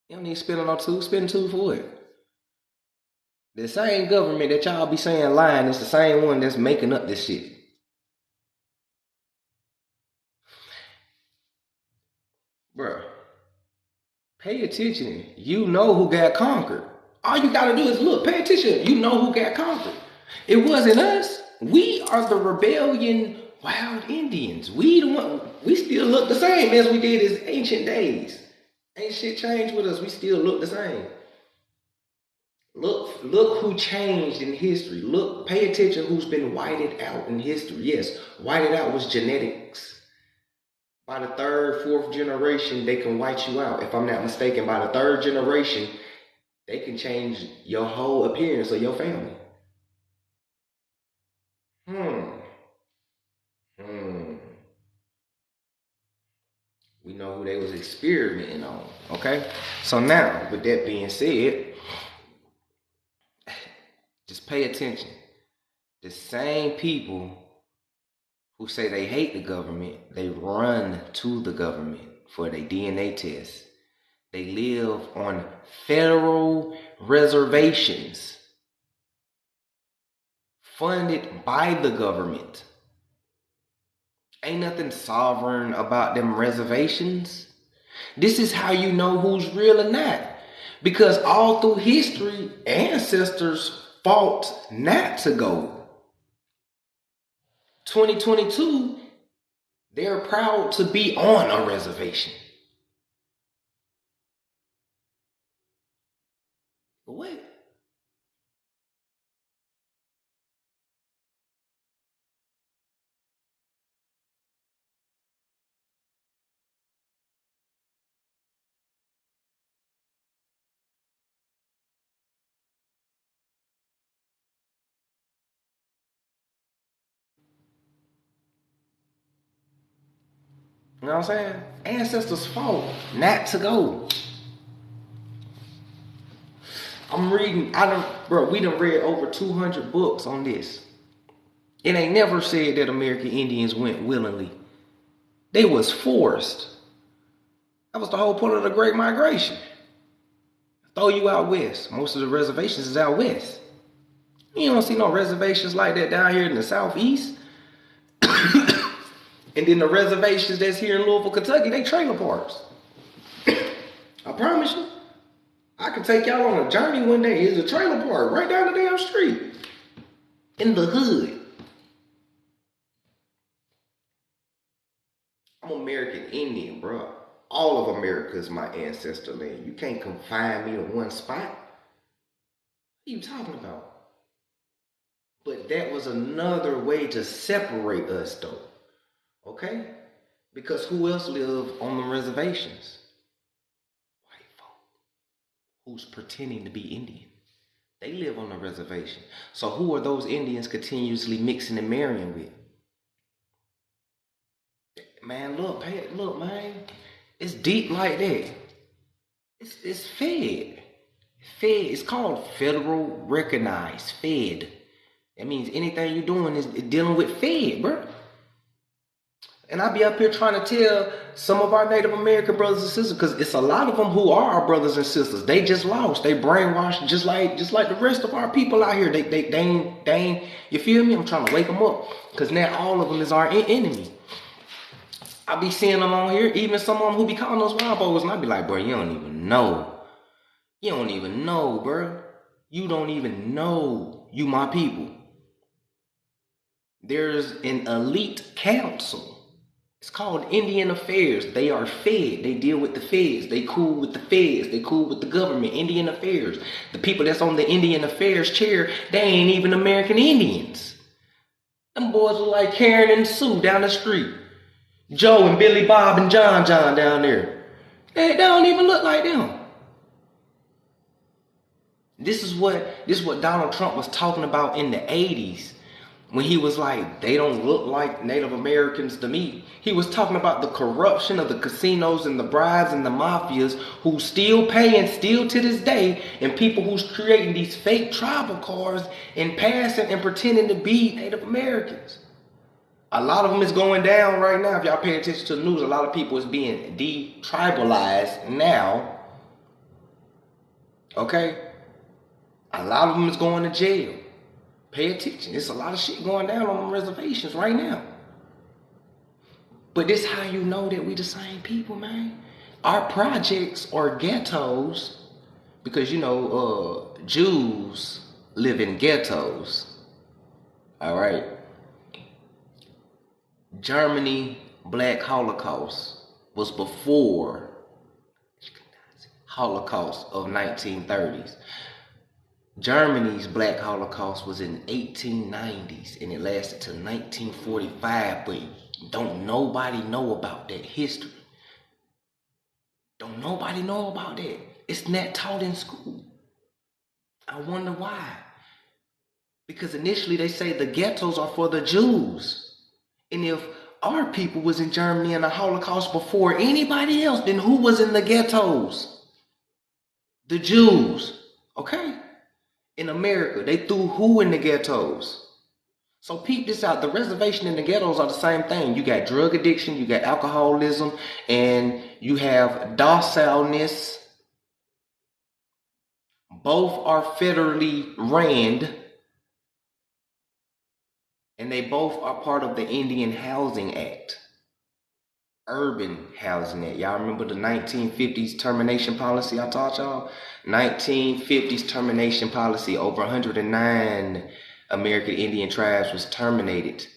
you don't need to spend on no two. Spend two for it. The same government that y'all be saying lying is the same one that's making up this shit. Bruh, pay attention. You know who got conquered. All you gotta do is look, pay attention. You know who got conquered. It wasn't us. We are the rebellion wild Indians. We still look the same as we did as ancient days. Ain't shit changed with us. We still look the same. Look who changed in history. Look, pay attention who's been whited out in history. Yes, whited out was genetics. By the third, fourth generation, they can white you out. If I'm not mistaken, by the third generation, they can change your whole appearance of your family. We know who they was experimenting on, okay? So now, with that being said, just pay attention. The same people who say they hate the government, they run to the government for their DNA test. They live on federal reservations funded by the government. Ain't nothing sovereign about them reservations. This is how you know who's real or not. Because all through history, ancestors fought not to go. 2022, they're proud to be on a reservation. But wait. You know what I'm saying? Ancestors fought not to go. I'm reading, we done read over 200 books on this. It ain't never said that American Indians went willingly. They was forced. That was the whole point of the Great Migration. Throw you out west. Most of the reservations is out west. You don't see no reservations like that down here in the southeast. And then the reservations that's here in Louisville, Kentucky, they trailer parks. I promise you. I can take y'all on a journey one day. It's a trailer park right down the damn street. In the hood. I'm American Indian, bro. All of America is my ancestor land. You can't confine me to one spot. What are you talking about? But that was another way to separate us, though. Okay? Because who else lived on the reservations? White folk. Who's pretending to be Indian. They live on the reservation. So who are those Indians continuously mixing and marrying with? Man, look, man. It's deep like that. It's fed. It's called federal recognized. Fed. That means anything you're doing is dealing with fed, bro. And I be up here trying to tell some of our Native American brothers and sisters, because it's a lot of them who are our brothers and sisters. They just lost. They brainwashed just like the rest of our people out here. They ain't, you feel me? I'm trying to wake them up. Because now all of them is our enemy. I be seeing them on here, even some of them who be calling us wild boys, and I be like, bro, you don't even know. You don't even know, bro. You don't even know you my people. There's an elite council. It's called Indian Affairs. They are fed. They deal with the feds. They cool with the feds. They cool with the government. Indian Affairs. The people that's on the Indian Affairs chair, they ain't even American Indians. Them boys are like Karen and Sue down the street. Joe and Billy Bob and John down there. They don't even look like them. This is what Donald Trump was talking about in the 80s when he was like, they don't look like Native Americans to me. He was talking about the corruption of the casinos and the bribes and the mafias who still pay and still to this day, and people who's creating these fake tribal cards and passing and pretending to be Native Americans. A lot of them is going down right now. If y'all pay attention to the news, a lot of people is being de-tribalized now. Okay? A lot of them is going to jail. Pay attention. There's a lot of shit going down on them reservations right now. But this how you know that we the same people, man. Our projects are ghettos because, Jews live in ghettos. All right? Germany Black Holocaust was before Holocaust of 1930s. Germany's Black Holocaust was in 1890s and it lasted till 1945, but don't nobody know about that history. Don't nobody know about that. It's not taught in school. I wonder why. Because initially they say the ghettos are for the Jews. And if our people was in Germany in the Holocaust before anybody else, then who was in the ghettos? The Jews. Okay? In America, they threw who in the ghettos? So peep this out. The reservation and the ghettos are the same thing. You got drug addiction, you got alcoholism, and you have docileness. Both are federally ran, and they both are part of the Indian Housing Act. Urban Housing Act. Y'all remember the 1950s termination policy I taught y'all? 1950s termination policy. Over 109 American Indian tribes was terminated.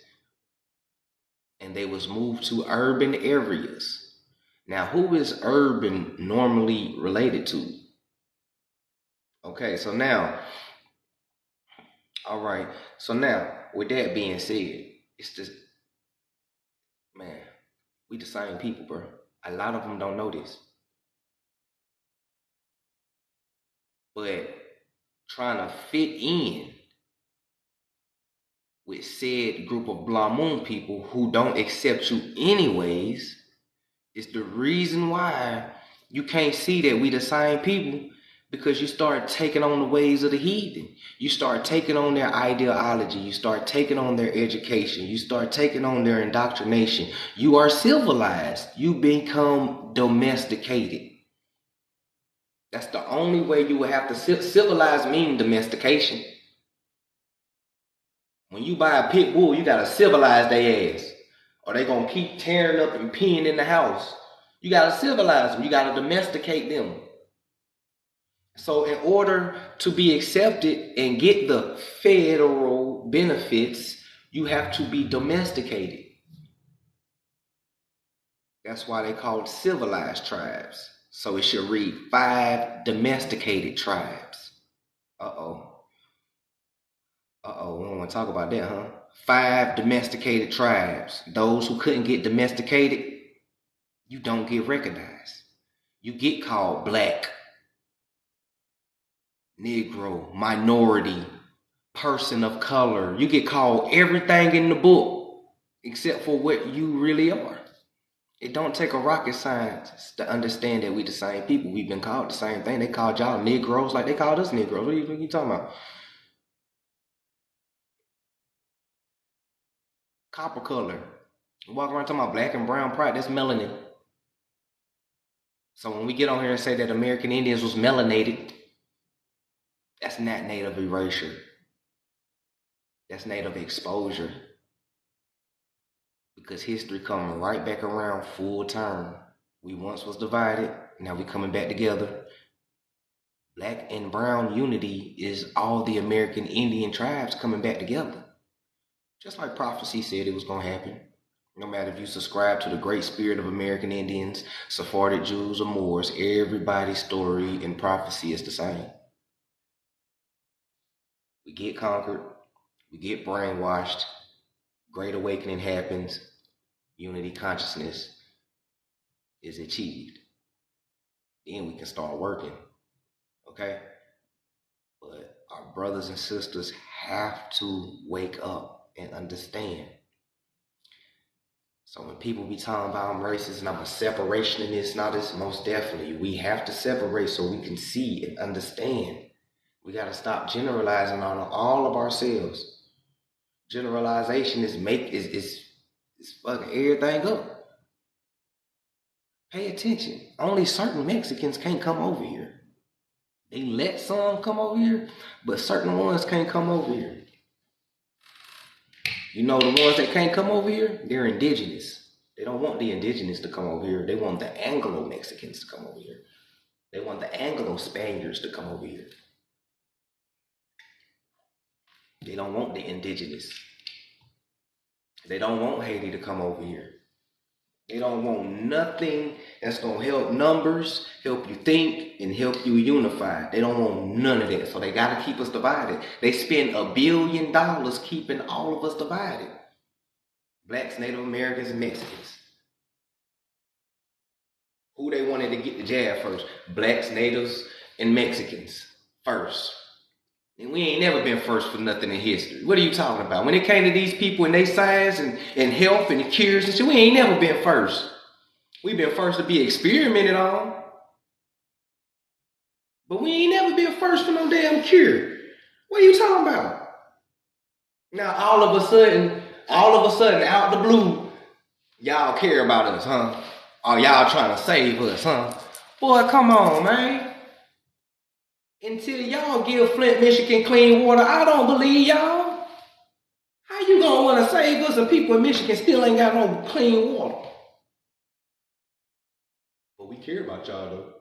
And they was moved to urban areas. Now, who is urban normally related to? Okay, so now, all right. So now, with that being said, it's just, man, we the same people, bro. A lot of them don't know this. But trying to fit in with said group of Blah Moon people who don't accept you anyways is the reason why you can't see that we the same people, because you start taking on the ways of the heathen. You start taking on their ideology. You start taking on their education. You start taking on their indoctrination. You are civilized. You become domesticated. That's the only way you will have to civilize, mean domestication. When you buy a pit bull, you gotta civilize their ass, or they gonna keep tearing up and peeing in the house. You gotta civilize them. You gotta domesticate them. So in order to be accepted and get the federal benefits, you have to be domesticated. That's why they call it civilized tribes. So it should read 5 domesticated tribes. We don't want to talk about that, huh? 5 domesticated tribes. Those who couldn't get domesticated, you don't get recognized. You get called black, Negro, minority, person of color. You get called everything in the book except for what you really are. It don't take a rocket science to understand that we the same people. We've been called the same thing. They called y'all Negroes like they called us Negroes. What are you talking about? Copper color. You walk around talking about black and brown pride, that's melanin. So when we get on here and say that American Indians was melanated, that's not native erasure. That's native exposure. Because history coming right back around full term. We once was divided, now we coming back together. Black and brown unity is all the American Indian tribes coming back together. Just like prophecy said it was going to happen. No matter if you subscribe to the great spirit of American Indians, Sephardic Jews, or Moors, everybody's story and prophecy is the same. We get conquered, we get brainwashed, great awakening happens, unity consciousness is achieved. Then we can start working, okay? But our brothers and sisters have to wake up and understand. So when people be talking about I'm racist and I'm a separationist, not this, most definitely we have to separate so we can see and understand. We got to stop generalizing on all of ourselves. Generalization is fucking everything up. Pay attention. Only certain Mexicans can't come over here. They let some come over here, but certain ones can't come over here. You know the ones that can't come over here, they're indigenous. They don't want the indigenous to come over here. They want the Anglo-Mexicans to come over here. They want the Anglo-Spaniards to come over here. They don't want the indigenous. They don't want Haiti to come over here. They don't want nothing that's going to help numbers, help you think, and help you unify. They don't want none of that. So they got to keep us divided. They spend $1 billion keeping all of us divided. Blacks, Native Americans, and Mexicans. Who they wanted to get the jab first? Blacks, Natives, and Mexicans first. And we ain't never been first for nothing in history. What are you talking about? When it came to these people and their science and health and cures and shit, we ain't never been first. We've been first to be experimented on. But we ain't never been first for no damn cure. What are you talking about? Now all of a sudden, out the blue, y'all care about us, huh? Or y'all trying to save us, huh? Boy, come on, man. Until y'all give Flint, Michigan clean water, I don't believe y'all. How you gonna want to save us and people in Michigan still ain't got no clean water? But we care about y'all though.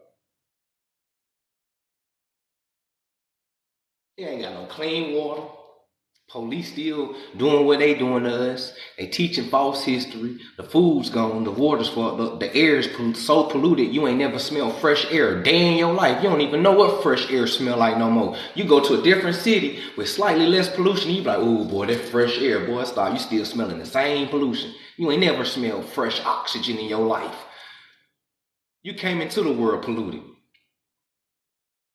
They ain't got no clean water. Police still doing what they doing to us. They teaching false history. The food's gone. The water's fucked up. The air is so polluted you ain't never smelled fresh air a day in your life. You don't even know what fresh air smell like no more. You go to a different city with slightly less pollution. You be like, oh boy, that fresh air, boy. Stop. You still smelling the same pollution. You ain't never smelled fresh oxygen in your life. You came into the world polluted.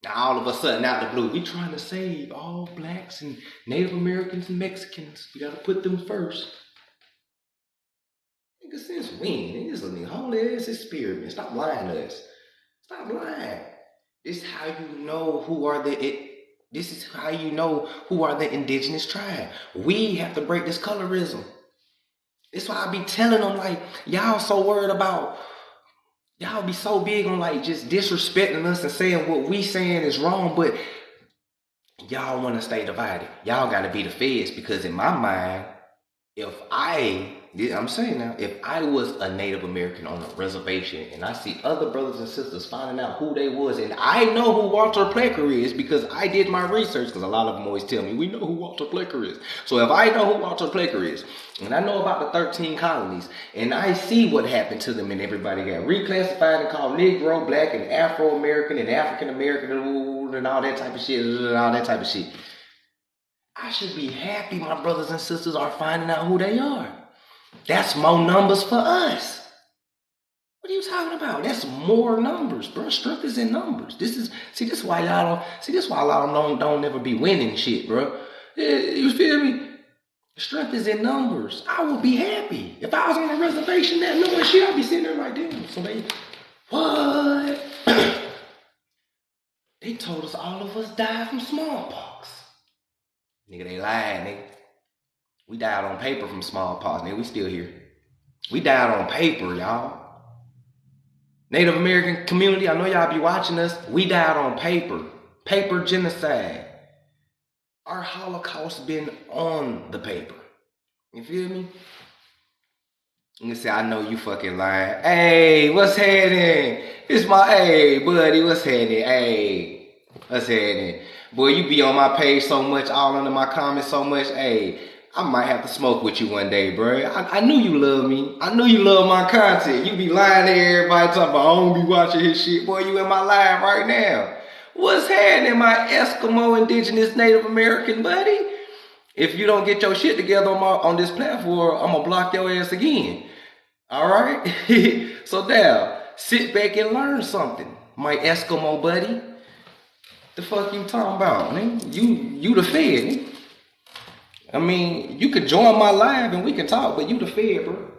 Now all of a sudden, out the blue, we trying to save all blacks and Native Americans and Mexicans. We got to put them first. Nigga, since when? This is a holy ass experiment. Stop lying to us. Stop lying. This is how you know who are the indigenous tribe. We have to break this colorism. That's why I be telling them, like, y'all so worried about. Y'all be so big on like just disrespecting us and saying what we saying is wrong, but y'all want to stay divided. Y'all got to be the feds because in my mind, if I was a Native American on a reservation and I see other brothers and sisters finding out who they was, and I know who Walter Plecker is because I did my research, because a lot of them always tell me, we know who Walter Plecker is. So if I know who Walter Plecker is, and I know about the 13 colonies, and I see what happened to them and everybody got reclassified and called Negro, Black, and Afro-American, and African-American, and all that type of shit, I should be happy my brothers and sisters are finding out who they are. That's more numbers for us. What are you talking about? That's more numbers, bro. Strength is in numbers. This is why a lot of them don't never be winning shit, bro. You feel me? Strength is in numbers. I would be happy. If I was on a reservation that knowing shit, I'd be sitting there like, damn. So what? They told us all of us died from smallpox. Nigga, they lied, nigga. We died on paper from smallpox, nigga. We still here. We died on paper, y'all. Native American community, I know y'all be watching us. We died on paper. Paper genocide. Our Holocaust been on the paper. You feel me? You say, I know you fucking lying. Hey, what's happening? It's hey, buddy, what's happening? Hey, what's happening? Boy, you be on my page so much, all under my comments so much. Hey, I might have to smoke with you one day, bro. I knew you love me. I knew you love my content. You be lying to everybody talking about, I don't be watching his shit. Boy, you in my live right now. What's happening, my Eskimo indigenous Native American buddy? If you don't get your shit together on this platform, I'm going to block your ass again. All right? So now, sit back and learn something, my Eskimo buddy. The fuck you talking about, nigga? You the Fed, nigga. I mean, you could join my live and we can talk, but you the Fed, bro.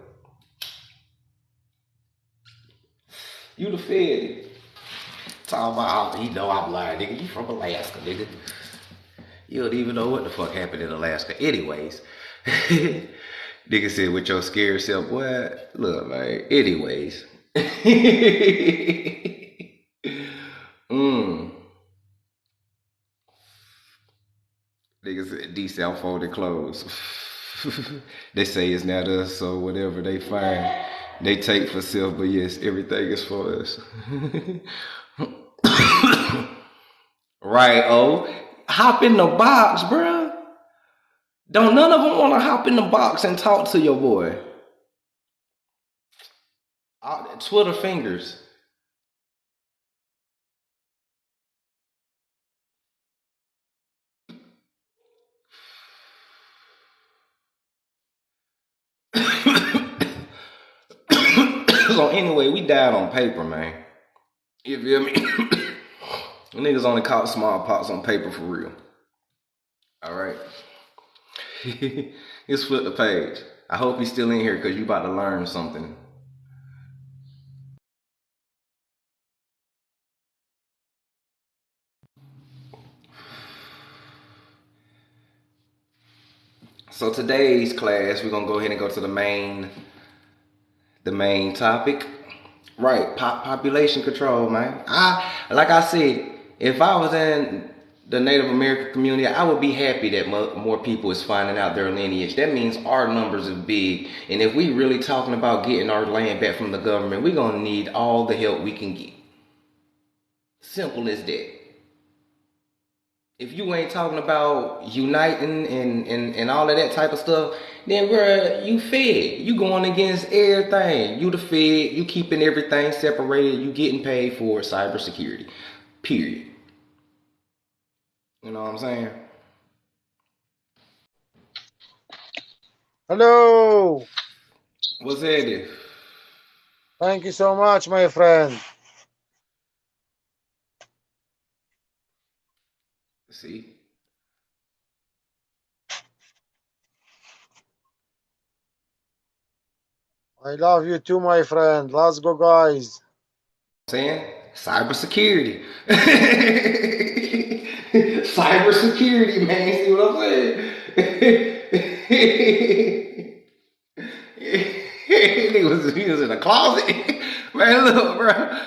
You the Fed. Talking about, you know I'm lying, nigga. You from Alaska, nigga. You don't even know what the fuck happened in Alaska. Anyways. Nigga said with your scared self, boy. Look, man. Anyways. Niggas said D-South folded clothes. They say it's not us, so whatever they find, they take for self, but yes, everything is for us. Right, oh. Hop in the box, bruh. Don't none of them want to hop in the box and talk to your boy. Twitter fingers. So anyway, we died on paper, man. You feel me? Niggas only caught smallpox on paper for real. All right. Let's flip the page. I hope he's still in here because you about to learn something. So today's class, we're gonna go ahead and go to the main topic. Right, population control, man. Like I said, if I was in the Native American community, I would be happy that more people is finding out their lineage. That means our numbers are big. And if we really talking about getting our land back from the government, we're going to need all the help we can get. Simple as that. If you ain't talking about uniting and all of that type of stuff, then bruh, you fed. You going against everything. You the fed. You keeping everything separated. You getting paid for cybersecurity. Period. You know what I'm saying? Hello. What's that? Thank you so much, my friend. See? I love you too, my friend. Let's go, guys. Saying cybersecurity. Cybersecurity, man. See what I'm saying? he was in a closet. Man, look, bro.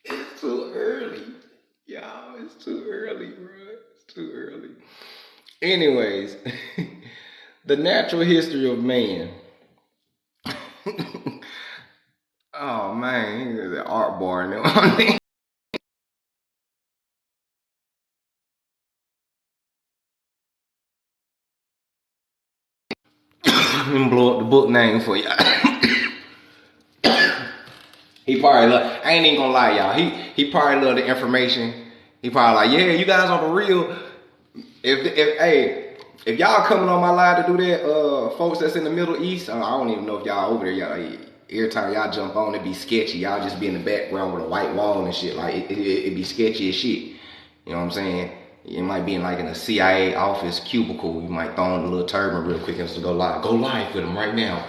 It's too early. Y'all, it's too early, bro. It's too early. Anyways, the natural history of man. Oh man, he was an art bar and everything. And blow up the book name for y'all. He probably love, I ain't even gonna lie, y'all. He probably love the information. He probably like, yeah, you guys are the real. If y'all coming on my live to do that, folks that's in the Middle East, I don't even know if y'all over there, y'all. Every time y'all jump on, it be sketchy. Y'all just be in the background with a white wall and shit. Like it be sketchy as shit. You know what I'm saying? It might be in like in a CIA office cubicle. You might throw on a little turban real quick and just go live. Go live with them right now.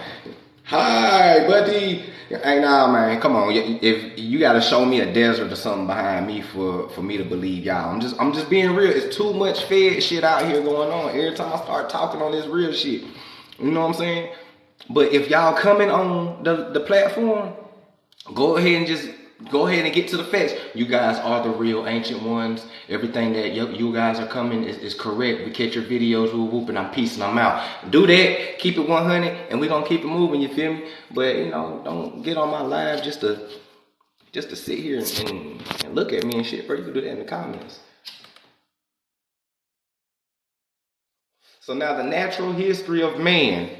Hi, buddy. Hey, nah, man. Come on. If you gotta show me a desert or something behind me for me to believe y'all. I'm just being real. It's too much fed shit out here going on. Every time I start talking on this real shit, you know what I'm saying? But if y'all coming on the platform, go ahead and get to the facts. You guys are the real ancient ones. Everything that you guys are coming is correct. We catch your videos, we're whooping, I'm peace and I'm out. Do that, keep it 100, and we're gonna keep it moving, you feel me? But you know, don't get on my live just to sit here and look at me and shit, bro. You can do that in the comments. So now the natural history of man.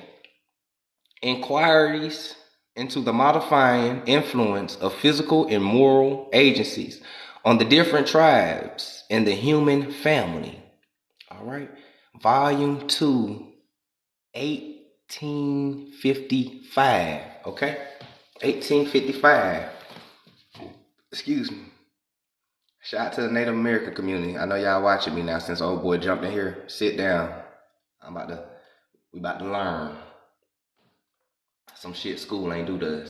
Inquiries into the modifying influence of physical and moral agencies on the different tribes in the human family. All right. Volume 2, 1855. Okay. 1855. Excuse me. Shout out to the Native American community. I know y'all watching me now since old boy jumped in here. Sit down. We about to learn some shit school ain't do to us.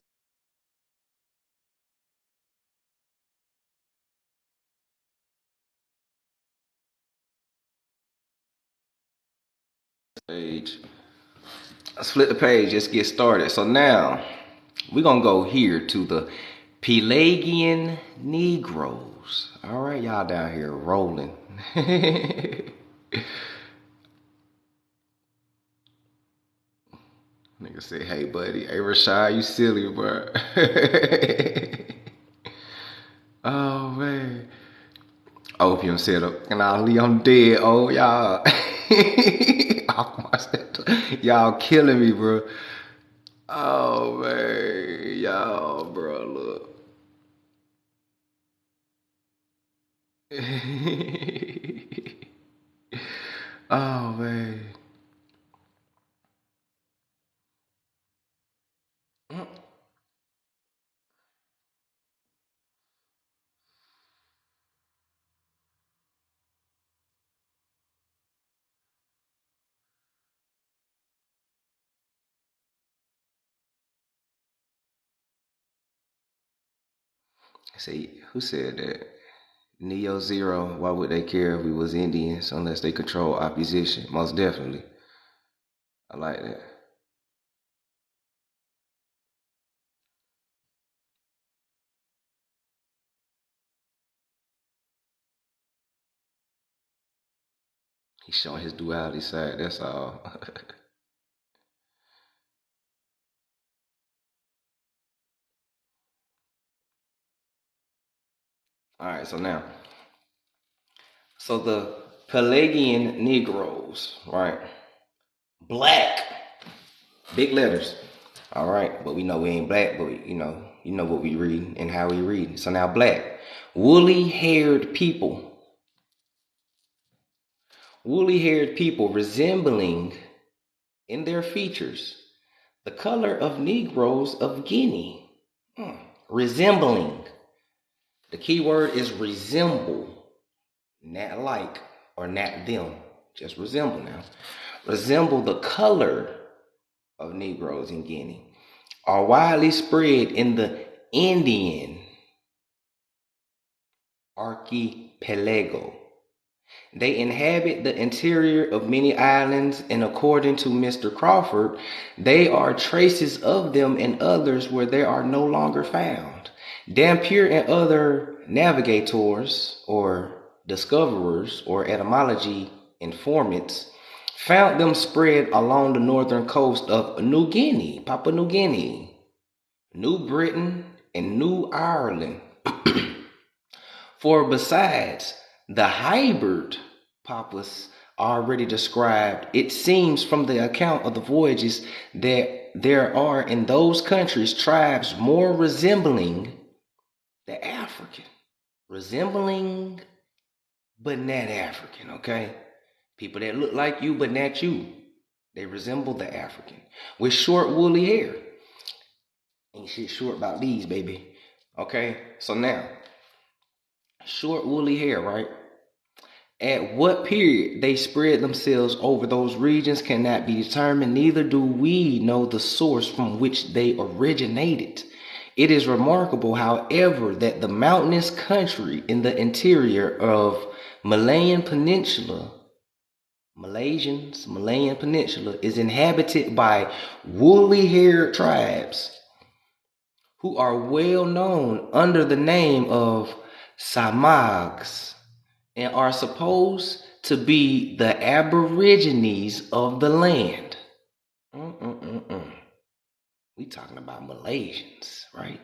Page. Let's flip the page. Just get started. So now we're gonna go here to the Pelagian Negroes. All right, y'all down here rolling. Nigga say, "Hey, buddy, hey Rashad, you silly, bro." Oh man. Opium setup, and I'm dead. Oh y'all, y'all killing me, bro. Oh man, y'all, bro, look. Oh man. See, who said that? Neo Zero, why would they care if we was Indians unless they control opposition? Most definitely. I like that. He's showing his duality side, that's all. Alright, so the Pelagian Negroes, right? Black. Big letters. All right, but we know we ain't black, but you know what we read and how we read. So now black. Woolly-haired people. Woolly-haired people resembling in their features the color of Negroes of Guinea. Resembling. The key word is resemble. Not like or not them. Just resemble now. Resemble the color of Negroes in Guinea are widely spread in the Indian archipelago. They inhabit the interior of many islands, and according to Mr. Crawford, there are traces of them in others where they are no longer found. Dampier and other navigators or discoverers or etymology informants found them spread along the northern coast of New Guinea, Papua New Guinea, New Britain, and New Ireland. For besides the hybrid Papuas already described, it seems from the account of the voyages that there are in those countries tribes more resembling the African. Resembling, but not African, okay? People that look like you, but not you. They resemble the African. With short woolly hair. Ain't shit short about these, baby. Okay? So now, short woolly hair, right? At what period they spread themselves over those regions cannot be determined, neither do we know the source from which they originated. It is remarkable, however, that the mountainous country in the interior of Malayan Peninsula is inhabited by woolly-haired tribes who are well known under the name of Samags and are supposed to be the aborigines of the land. We talking about Malaysians, right?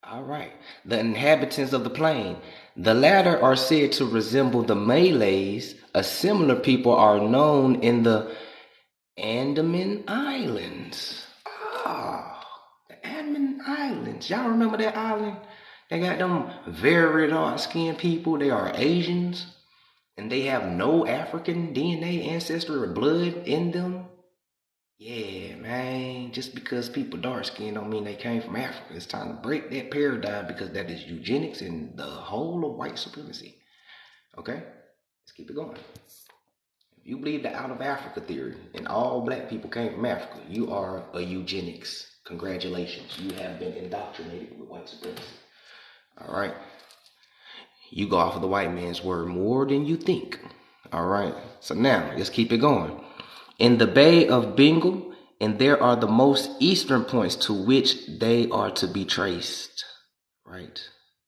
All right. The inhabitants of the plain. The latter are said to resemble the Malays. A similar people are known in the Andaman Islands. The Andaman Islands. Y'all remember that island? They got them very dark-skinned people. They are Asians. And they have no African DNA, ancestry, or blood in them. Yeah, man. Just because people dark skinned don't mean they came from Africa. It's time to break that paradigm because that is eugenics and the whole of white supremacy. Okay? Let's keep it going. If you believe the out of Africa theory and all black people came from Africa, you are a eugenics. Congratulations. You have been indoctrinated with white supremacy. All right? You go off of the white man's word more than you think. All right? So now, let's keep it going. In the Bay of Bengal, and there are the most eastern points to which they are to be traced. Right?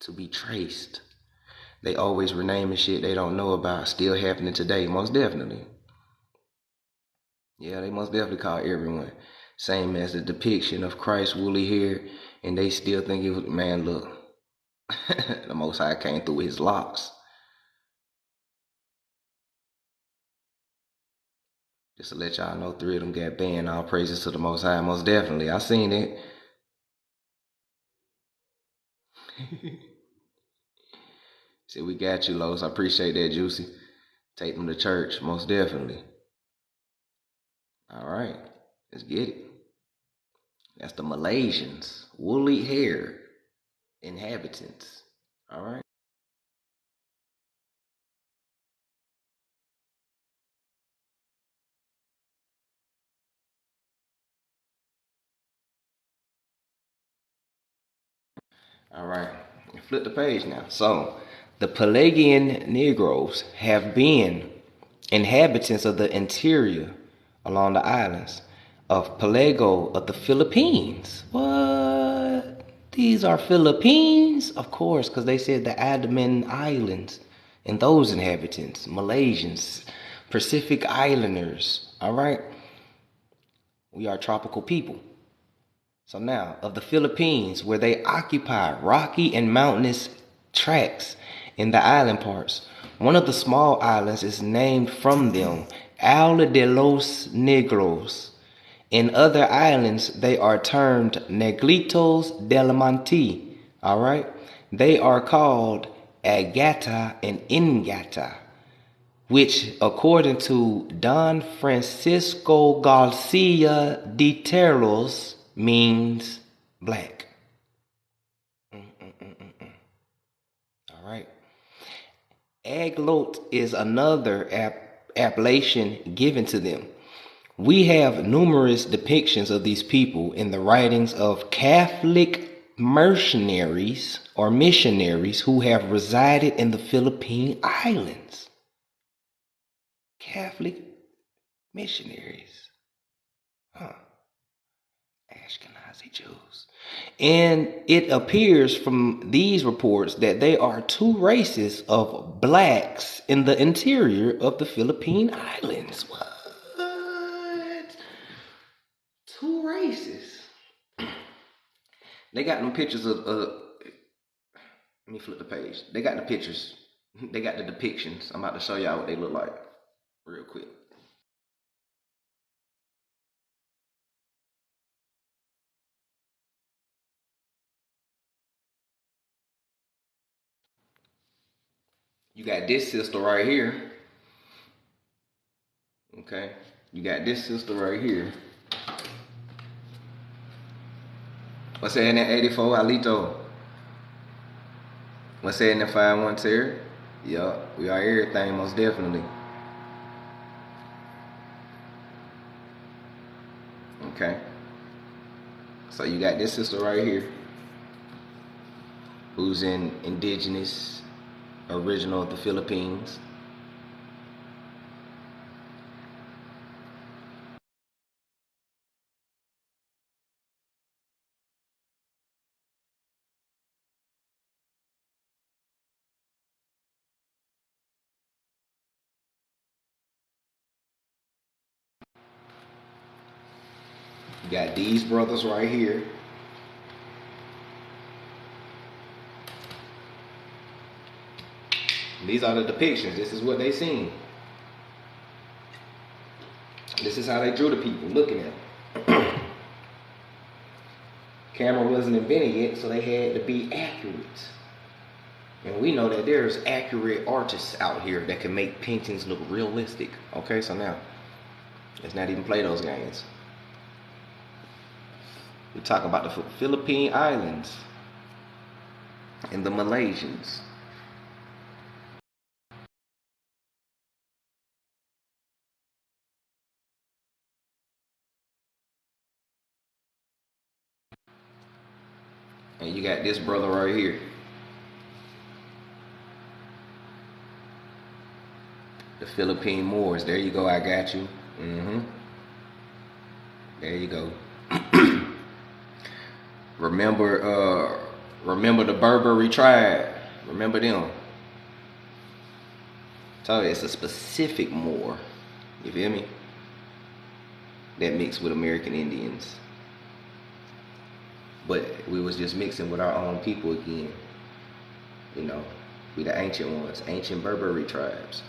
To be traced. They always renaming shit they don't know about. Still happening today, most definitely. Yeah, they most definitely call everyone. Same as the depiction of Christ's woolly hair, and they still think it was, man, look, the Most High came through his locks. Just to let y'all know, 3 of them got banned. All praises to the Most High, most definitely. I seen it. See, we got you, Los. I appreciate that, Juicy. Take them to church, most definitely. All right, let's get it. That's the Malaysians, woolly hair inhabitants. All right. All right. Flip the page now. So, the Pelagian Negroes have been inhabitants of the interior along the islands of Pelago of the Philippines. What? These are Philippines? Of course, because they said the Andaman Islands and those inhabitants, Malaysians, Pacific Islanders. All right? We are tropical people. So now, of the Philippines, where they occupy rocky and mountainous tracts in the island parts, one of the small islands is named from them, Isla de los Negros. In other islands, they are termed Neglitos del Monte. All right? They are called Agata and Ingata, which, according to Don Francisco Garcia de Terros, means black. All right. Aglot is another appellation given to them. We have numerous depictions of these people in the writings of Catholic mercenaries or missionaries who have resided in the Philippine Islands. Catholic missionaries. Huh. Ashkenazi Jews. And it appears from these reports that there are 2 races of blacks in the interior of the Philippine Islands. What? 2 races. They got them pictures of, let me flip the page. They got the pictures. They got the depictions. I'm about to show y'all what they look like real quick. You got this sister right here. Okay. You got this sister right here. What's that in that 84, Alito? What's that in that 5-1 Terry? Yup, we are everything, most definitely. Okay. So you got this sister right here, who's in indigenous, original of the Philippines. You got these brothers right here. These are the depictions. This is what they seen. This is how they drew the people looking at them. Camera wasn't invented yet, so they had to be accurate. And we know that there's accurate artists out here that can make paintings look realistic. Okay, so now let's not even play those games. We talk about the Philippine Islands and the Malaysians. And you got this brother right here. The Philippine Moors. There you go, I got you. There you go. Remember the Berberi tribe. Remember them. So it's a specific Moor. You feel me? That mixed with American Indians. But we was just mixing with our own people again. You know, we the ancient ones, ancient Berberi tribes.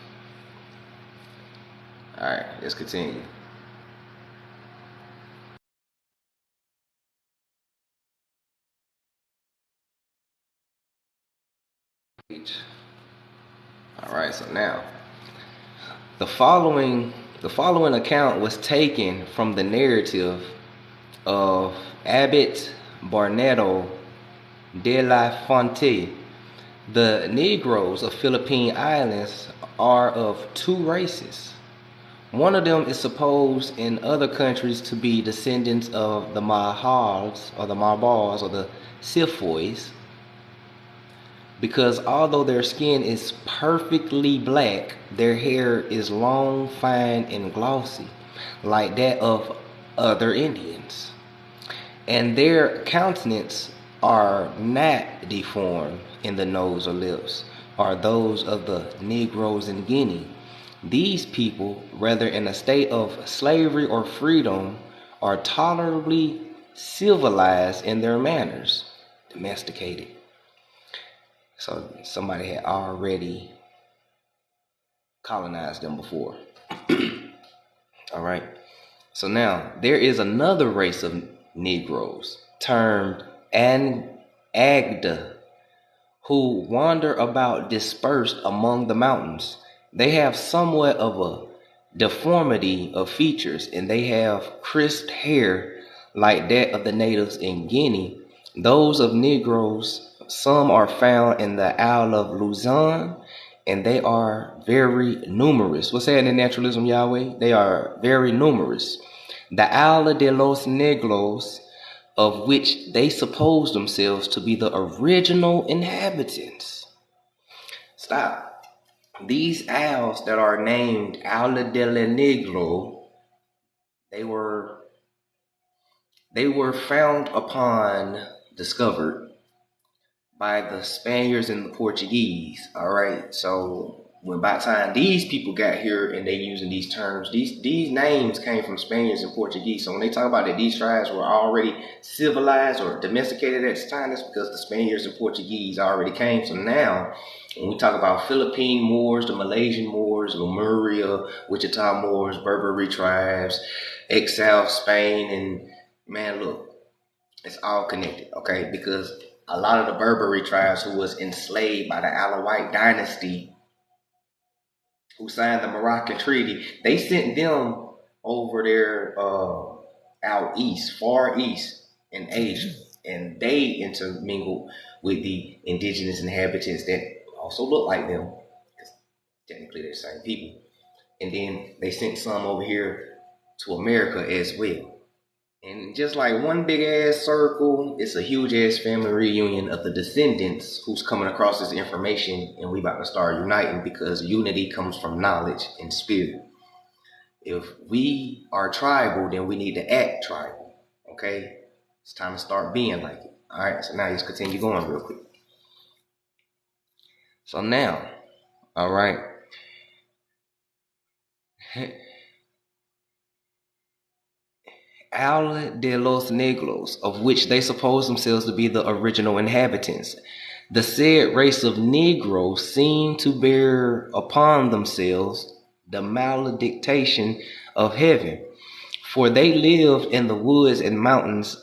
Alright, let's continue. Alright, so now the following account was taken from the narrative of Abbot Barnetto de la Fonte. The Negroes of Philippine Islands are of two races. One of them is supposed in other countries to be descendants of the Mahals or the Marbals or the Sifoys, because although their skin is perfectly black, their hair is long, fine, and glossy, like that of other Indians. And their countenance are not deformed in the nose or lips, are those of the Negroes in Guinea. These people, whether in a state of slavery or freedom, are tolerably civilized in their manners, domesticated. So somebody had already colonized them before. All right. So now there is another race of Negroes termed Agda, who wander about dispersed among the mountains. They have somewhat of a deformity of features, and they have crisped hair like that of the natives in Guinea. Those of Negroes, some are found in the Isle of Luzon, and they are very numerous. What's that in naturalism, Yahweh? They are very numerous. The Isle de los Negros, of which they suppose themselves to be the original inhabitants. Stop. These isles that are named Isla del Negro, they were found upon, discovered by the Spaniards and the Portuguese. All right, so when by the time these people got here and they using these terms, these names came from Spaniards and Portuguese. So when they talk about that these tribes were already civilized or domesticated at this time, that's because the Spaniards and Portuguese already came. So now when we talk about Philippine Moors, the Malaysian Moors, Lemuria, Wichita Moors, Berberi tribes, exiled Spain, and man, look, it's all connected, okay? Because a lot of the Berberi tribes who was enslaved by the Alawite dynasty, who signed the Moroccan Treaty, they sent them over there out east, far east in Asia, and they intermingled with the indigenous inhabitants that also look like them, because technically they're the same people. And then they sent some over here to America as well. And just like one big ass circle, it's a huge ass family reunion of the descendants who's coming across this information, and we about to start uniting, because unity comes from knowledge and spirit. If we are tribal, then we need to act tribal. Okay? It's time to start being like it. Alright, so now let's continue going real quick. So now, alright. Isla de los Negros, of which they suppose themselves to be the original inhabitants. The said race of Negroes seem to bear upon themselves the malediction of heaven, for they live in the woods and mountains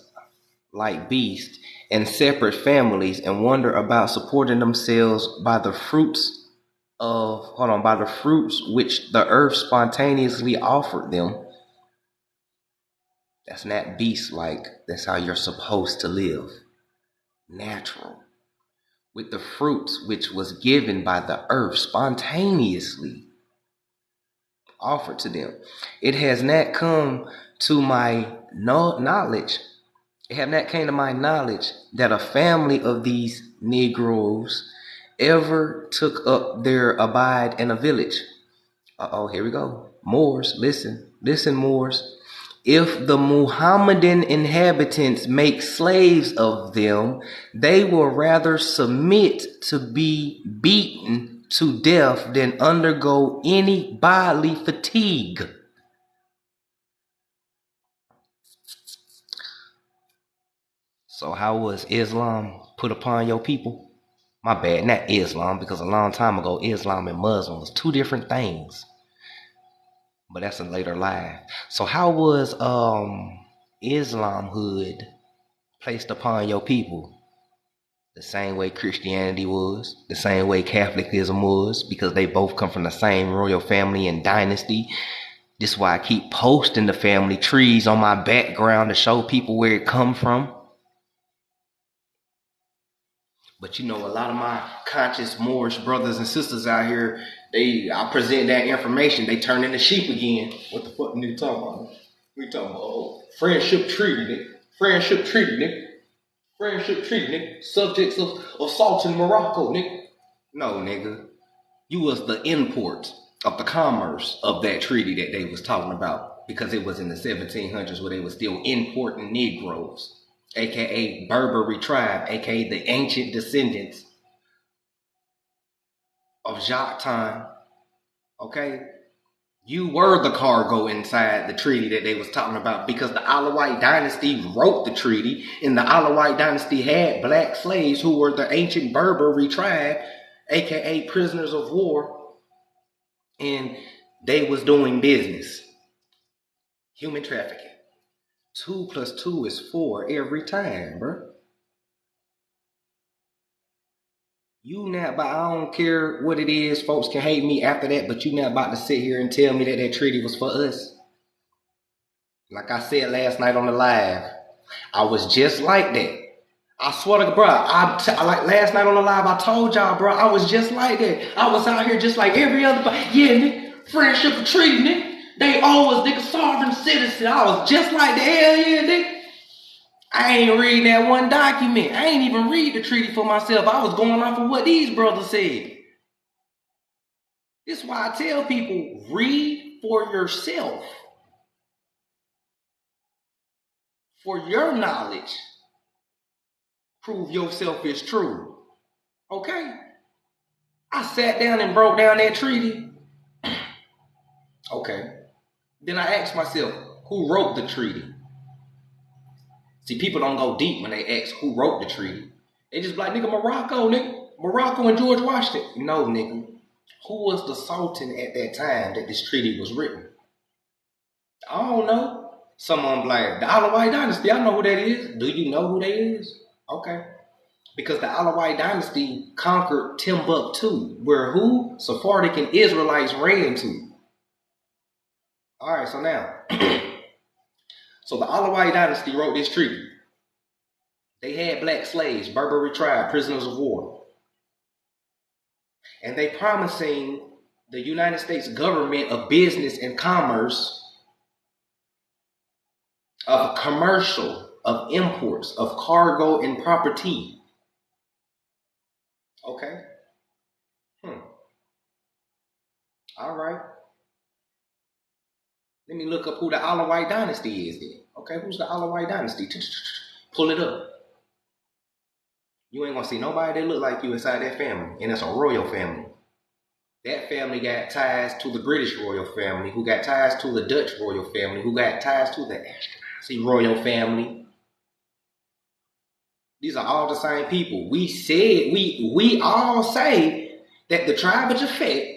like beasts in separate families, and wander about supporting themselves by the fruits which the earth spontaneously offered them. That's not beast-like. That's how you're supposed to live. Natural. With the fruits which was given by the earth spontaneously offered to them. It has not come to my knowledge. It have not came to my knowledge that a family of these Negroes ever took up their abide in a village. Here we go. Moors, listen, Moors. If the Muhammadan inhabitants make slaves of them, they will rather submit to be beaten to death than undergo any bodily fatigue. So how was Islam put upon your people? My bad, not Islam, because a long time ago, Islam and Muslim was two different things. But that's a later life. So how was Islamhood placed upon your people? The same way Christianity was, the same way Catholicism was, because they both come from the same royal family and dynasty. This is why I keep posting the family trees on my background to show people where it come from. But you know, a lot of my conscious Moorish brothers and sisters out here, I present that information, they turn into sheep again. What the fuck are you talking about? We talking about friendship treaty, nigga. Friendship treaty, nigga. Friendship treaty, nigga. Subjects of assault in Morocco, nigga. No, nigga. You was the import of the commerce of that treaty that they was talking about, because it was in the 1700s where they were still importing Negroes, aka Berberi tribe, aka the ancient descendants of Jacques time. Okay? You were the cargo inside the treaty that they was talking about, because the Alawite dynasty wrote the treaty, and the Alawite dynasty had black slaves who were the ancient Berberi tribe, aka prisoners of war, and they was doing business. Human trafficking. 2 + 2 is 4 every time, bro. You not about, I don't care what it is, folks can hate me after that, but you not about to sit here and tell me that that treaty was for us. Like I said last night on the live, I was just like that. I swear to God, bro, like last night on the live, I told y'all, bro, I was just like that. I was out here just like every other, yeah, nigga, friendship and treaty, nigga. They always, nigga, sovereign citizen. I was just like that, hell yeah, nigga. I ain't reading that one document. I ain't even read the treaty for myself. I was going off of what these brothers said. This is why I tell people, read for yourself. For your knowledge. Prove yourself is true. Okay? I sat down and broke down that treaty. Okay. Then I asked myself, who wrote the treaty? See, people don't go deep when they ask who wrote the treaty. They just be like, nigga, Morocco, nigga. Morocco and George Washington. No, nigga. Who was the Sultan at that time that this treaty was written? I don't know. Someone like, the Alawite dynasty, I know who that is. Do you know who that is? Okay. Because the Alawite dynasty conquered Timbuktu, where who? Sephardic and Israelites ran to. All right, so now, so the Alawite dynasty wrote this treaty. They had black slaves, Berberi tribe, prisoners of war. And they promising the United States government of business and commerce, of commercial, of imports, of cargo and property. Okay. All right. Let me look up who the Alawite dynasty is then. Okay, who's the Alawite dynasty? Pull it up. You ain't gonna see nobody that look like you inside that family. And it's a royal family. That family got ties to the British royal family, who got ties to the Dutch royal family, who got ties to the Ashkenazi royal family. These are all the same people. We all say that the tribe of Japhet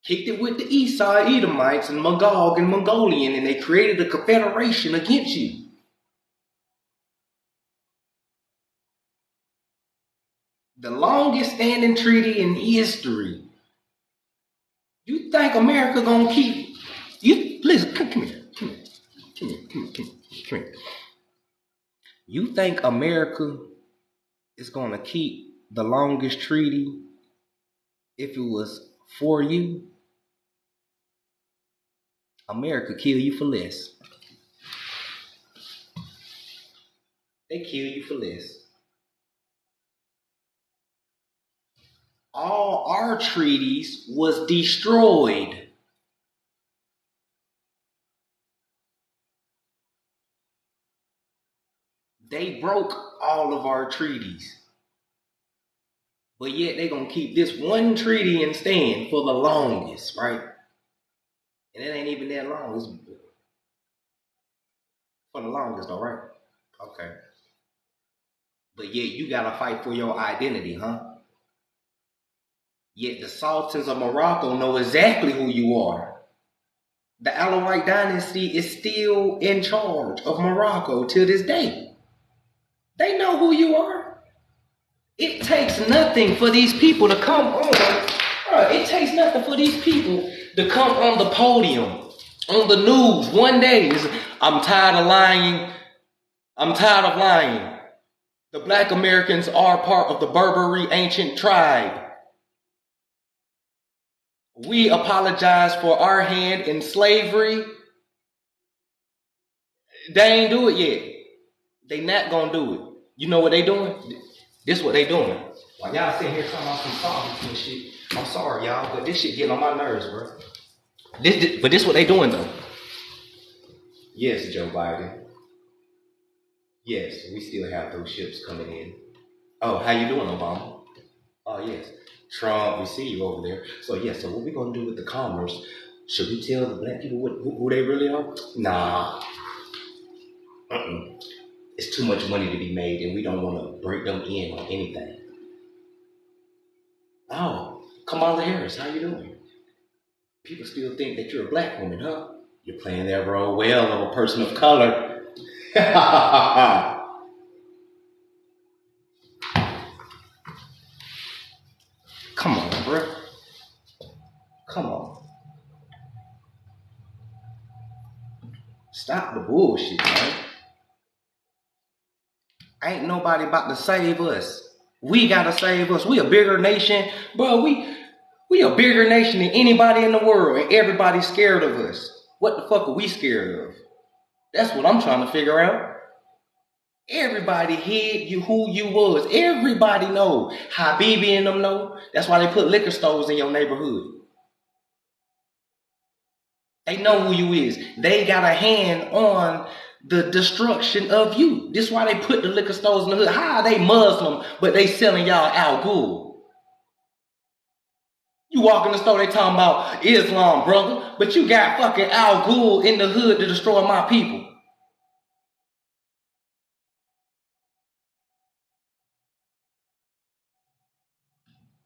kicked it with the Esau Edomites and Magog and Mongolian, and they created a confederation against you. The longest standing treaty in history. You think America gonna keep you? Listen, come here. You think America is going to keep the longest treaty if it was for you? America kill you for less. They kill you for less. All our treaties was destroyed. They broke all of our treaties. But yet they gonna keep this one treaty in stand for the longest, right? And it ain't even that long. It's for the longest though, right? Okay. But yet you gotta fight for your identity, huh? Yet the Sultans of Morocco know exactly who you are. The Alawite dynasty is still in charge of Morocco till this day. They know who you are. It takes nothing for these people to come on. It takes nothing for these people to come on the podium, on the news one day. I'm tired of lying. I'm tired of lying. The Black Americans are part of the Berberi ancient tribe. We apologize for our hand in slavery. They ain't do it yet. They not gonna do it. You know what they doing? This what they doing. While y'all sitting here talking about some sovereignty and shit, I'm sorry y'all, but this shit getting on my nerves, bro. But this what they doing though. Yes, Joe Biden. Yes, we still have those ships coming in. Oh, how you doing, Obama? Oh, yes. Trump, we see you over there. So, yes, so what we going to do with the commerce? Should we tell the black people who they really are? Nah. It's too much money to be made, and we don't want to break them in on anything. Oh, Kamala Harris, how you doing? People still think that you're a black woman, huh? You're playing that role well of a person of color. Come on, bro. Come on. Stop the bullshit, man. Ain't nobody about to save us. We gotta save us. We a bigger nation, bro. We a bigger nation than anybody in the world, and everybody's scared of us. What the fuck are we scared of? That's what I'm trying to figure out. Everybody hid you who you was. Everybody know. Habibi and them know. That's why they put liquor stores in your neighborhood. They know who you is. They got a hand on the destruction of you. This is why they put the liquor stores in the hood. How are they Muslim, but they selling y'all Al Ghul? You walk in the store, they talking about Islam, brother, but you got fucking Al Ghul in the hood to destroy my people.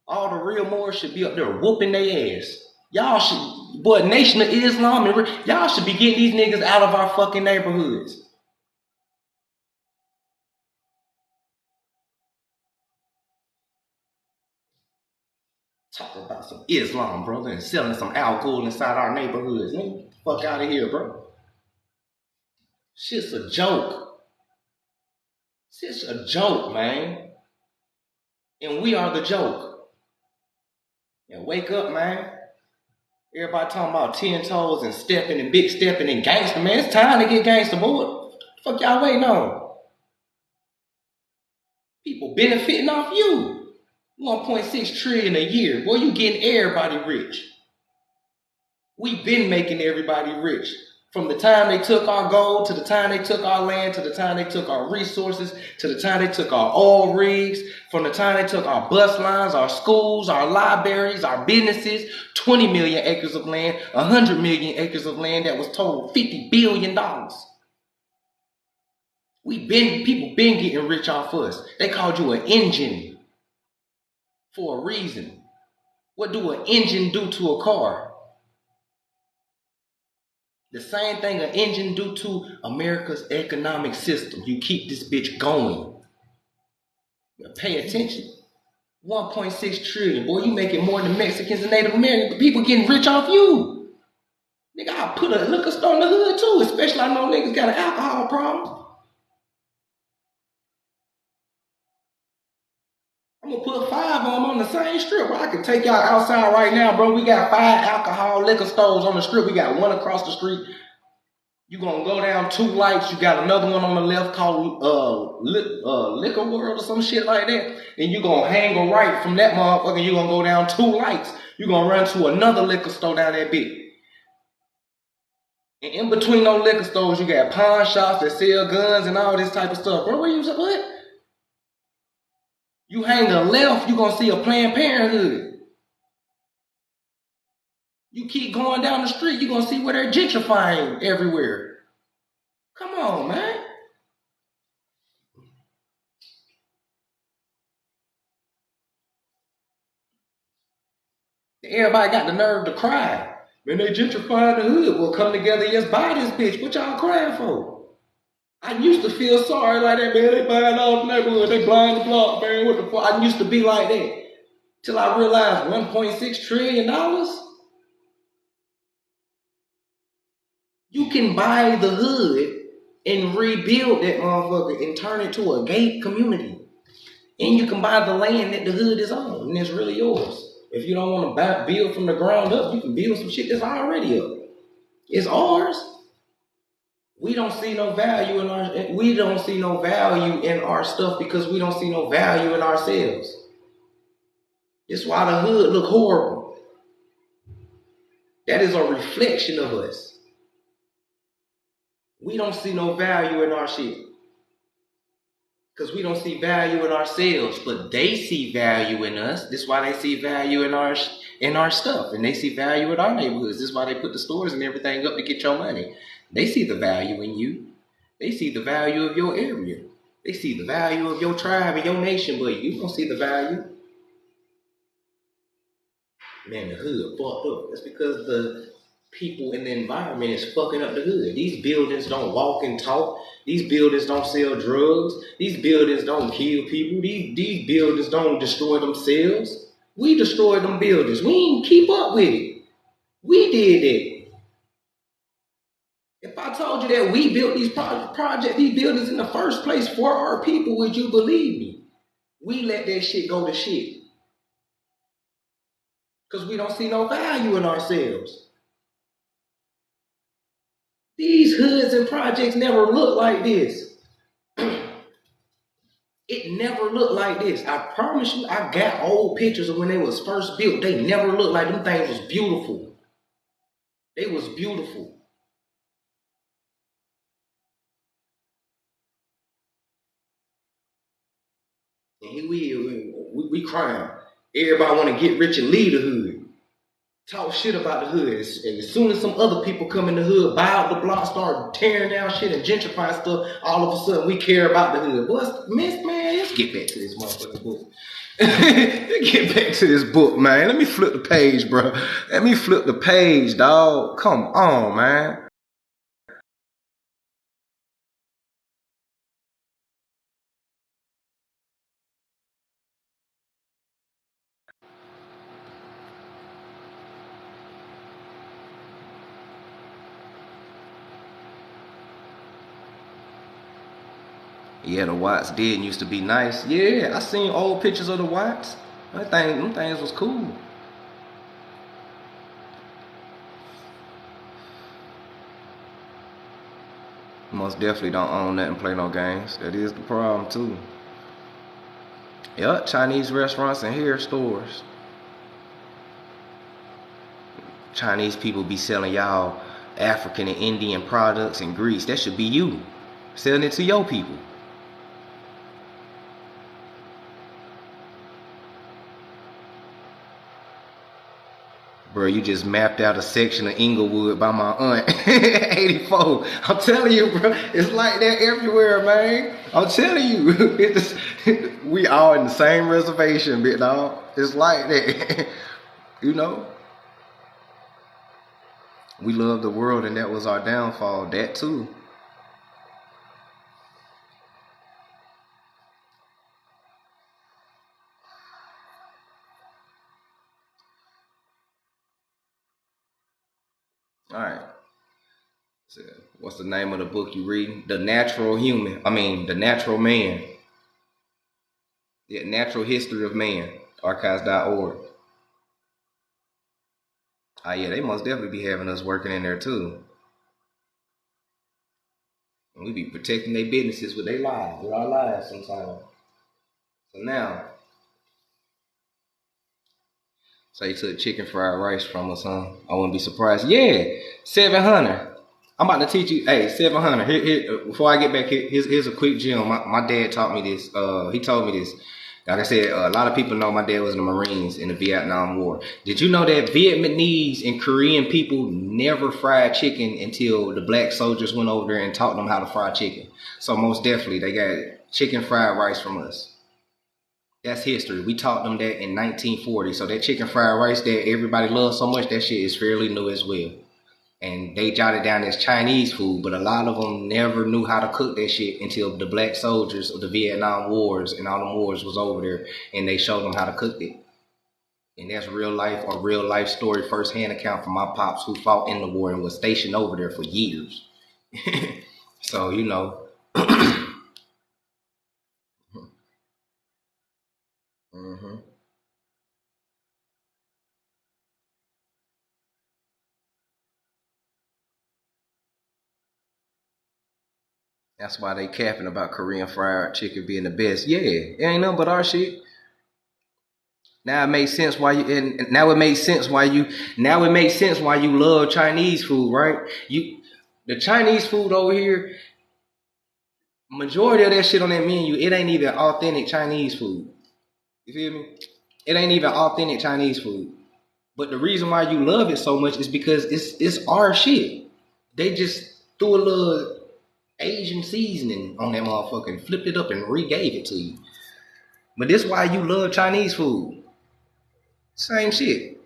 All the real Moors should be up there whooping their ass. Y'all should, boy, Nation of Islam, y'all should be getting these niggas out of our fucking neighborhoods. Talking about some Islam, brother, and selling some Al Ghul inside our neighborhoods. Nigga, fuck out of here, bro. Shit's a joke. Shit's a joke, man. And we are the joke. And wake up, man. Everybody talking about 10 toes and stepping and big stepping and gangster, man. It's time to get gangster, boy. What the fuck y'all waiting on? People benefiting off you. 1.6 trillion a year. Boy, you getting everybody rich. We've been making everybody rich. From the time they took our gold, to the time they took our land, to the time they took our resources, to the time they took our oil rigs, from the time they took our bus lines, our schools, our libraries, our businesses, 20 million acres of land, 100 million acres of land that was totaled $50 billion. People been getting rich off us. They called you an engine for a reason. What do an engine do to a car? The same thing an engine do to America's economic system. You keep this bitch going. Pay attention. 1.6 trillion. Boy, you making more than Mexicans and Native Americans. People getting rich off you. Nigga, I'll put a liquor store in the hood too. Especially I know niggas got an alcohol problem. I'm gonna put 5 of them on the same strip. Bro. I can take y'all outside right now, bro. We got 5 alcohol liquor stores on the strip. We got one across the street. You gonna go down 2 lights. You got another one on the left called Liquor World or some shit like that. And you gonna hang a right from that motherfucker. You gonna go down 2 lights. You gonna run to another liquor store down that bitch. And in between those liquor stores, you got pawn shops that sell guns and all this type of stuff. Bro, what? You hang a left, you gonna see a Planned Parenthood. You keep going down the street, you gonna see where they're gentrifying everywhere. Come on, man. Everybody got the nerve to cry. Man, they gentrifying the hood. Well, come together, just buy this bitch. What y'all crying for? I used to feel sorry like that, man. They buying all the neighborhood. They blind the block, man. What the fuck? I used to be like that. Till I realized $1.6 trillion. You can buy the hood and rebuild that motherfucker and turn it to a gated community. And you can buy the land that the hood is on, and it's really yours. If you don't want to build from the ground up, you can build some shit that's already up. It's ours. We don't see no value in our stuff because we don't see no value in ourselves. That's why the hood look horrible. That is a reflection of us. We don't see no value in our shit. Because we don't see value in ourselves, but they see value in us. That's why they see value in our stuff, and they see value in our neighborhoods. That's why they put the stores and everything up to get your money. They see the value in you. They see the value of your area. They see the value of your tribe and your nation, but you don't see the value. Man, the hood fucked up. That's because the people in the environment is fucking up the hood. These buildings don't walk and talk. These buildings don't sell drugs. These buildings don't kill people. These buildings don't destroy themselves. We destroyed them buildings. We didn't keep up with it. We did it. If I told you that we built these these buildings in the first place for our people, would you believe me? We let that shit go to shit. Because we don't see no value in ourselves. These hoods and projects never look like this. It never looked like this. I promise you, I got old pictures of when they was first built. They never looked like them things was beautiful. They was beautiful. And here we crying. Everybody want to get rich and leave the hood. Talk shit about the hood. And as soon as some other people come in the hood, buy out the block, start tearing down shit and gentrify stuff, all of a sudden we care about the hood. Man, let's get back to this motherfucking book. Let's get back to this book, man. Let me flip the page, bro. Let me flip the page, dog. Come on, man. Yeah, the Watts did used to be nice. Yeah, I seen old pictures of the Watts. Them things was cool. Most definitely don't own that and play no games. That is the problem too. Yup, Chinese restaurants and hair stores. Chinese people be selling y'all African and Indian products in Greece. That should be you. Selling it to your people. Bro, you just mapped out a section of Inglewood by my aunt. 84. I'm telling you, bro. It's like that everywhere, man. I'm telling you. We all in the same reservation, big dog. It's like that. You know? We love the world and that was our downfall. That too. All right. So, what's the name of the book you reading? The Natural Man. Yeah, Natural History of Man, archives.org. Oh yeah, they most definitely be having us working in there too. And we be protecting their businesses with their lives, with our lives sometimes. So now, so you took chicken fried rice from us, huh? I wouldn't be surprised. Yeah, 700. I'm about to teach you. Hey, 700. Before I get back, here's a quick gem. My dad taught me this. He told me this. Like I said, a lot of people know my dad was in the Marines in the Vietnam War. Did you know that Vietnamese and Korean people never fried chicken until the black soldiers went over there and taught them how to fry chicken? So most definitely, they got chicken fried rice from us. That's history. We taught them that in 1940. So that chicken fried rice that everybody loves so much, that shit is fairly new as well. And they jotted down as Chinese food, but a lot of them never knew how to cook that shit until the black soldiers of the Vietnam Wars and all the wars was over there, and they showed them how to cook it. And that's real life or real life story, first hand account from my pops who fought in the war and was stationed over there for years. So you know, hmm that's why they capping about Korean fried chicken being the best. Yeah, it ain't nothing but our shit. Now it makes sense why you and now it makes sense why you now it makes sense why you love Chinese food, right? You the Chinese food over here, majority of that shit on that menu, it ain't even authentic Chinese food. You feel me? It ain't even authentic Chinese food. But the reason why you love it so much is because it's our shit. They just threw a little Asian seasoning on that motherfucker and flipped it up and re-gave it to you. But this why you love Chinese food. Same shit.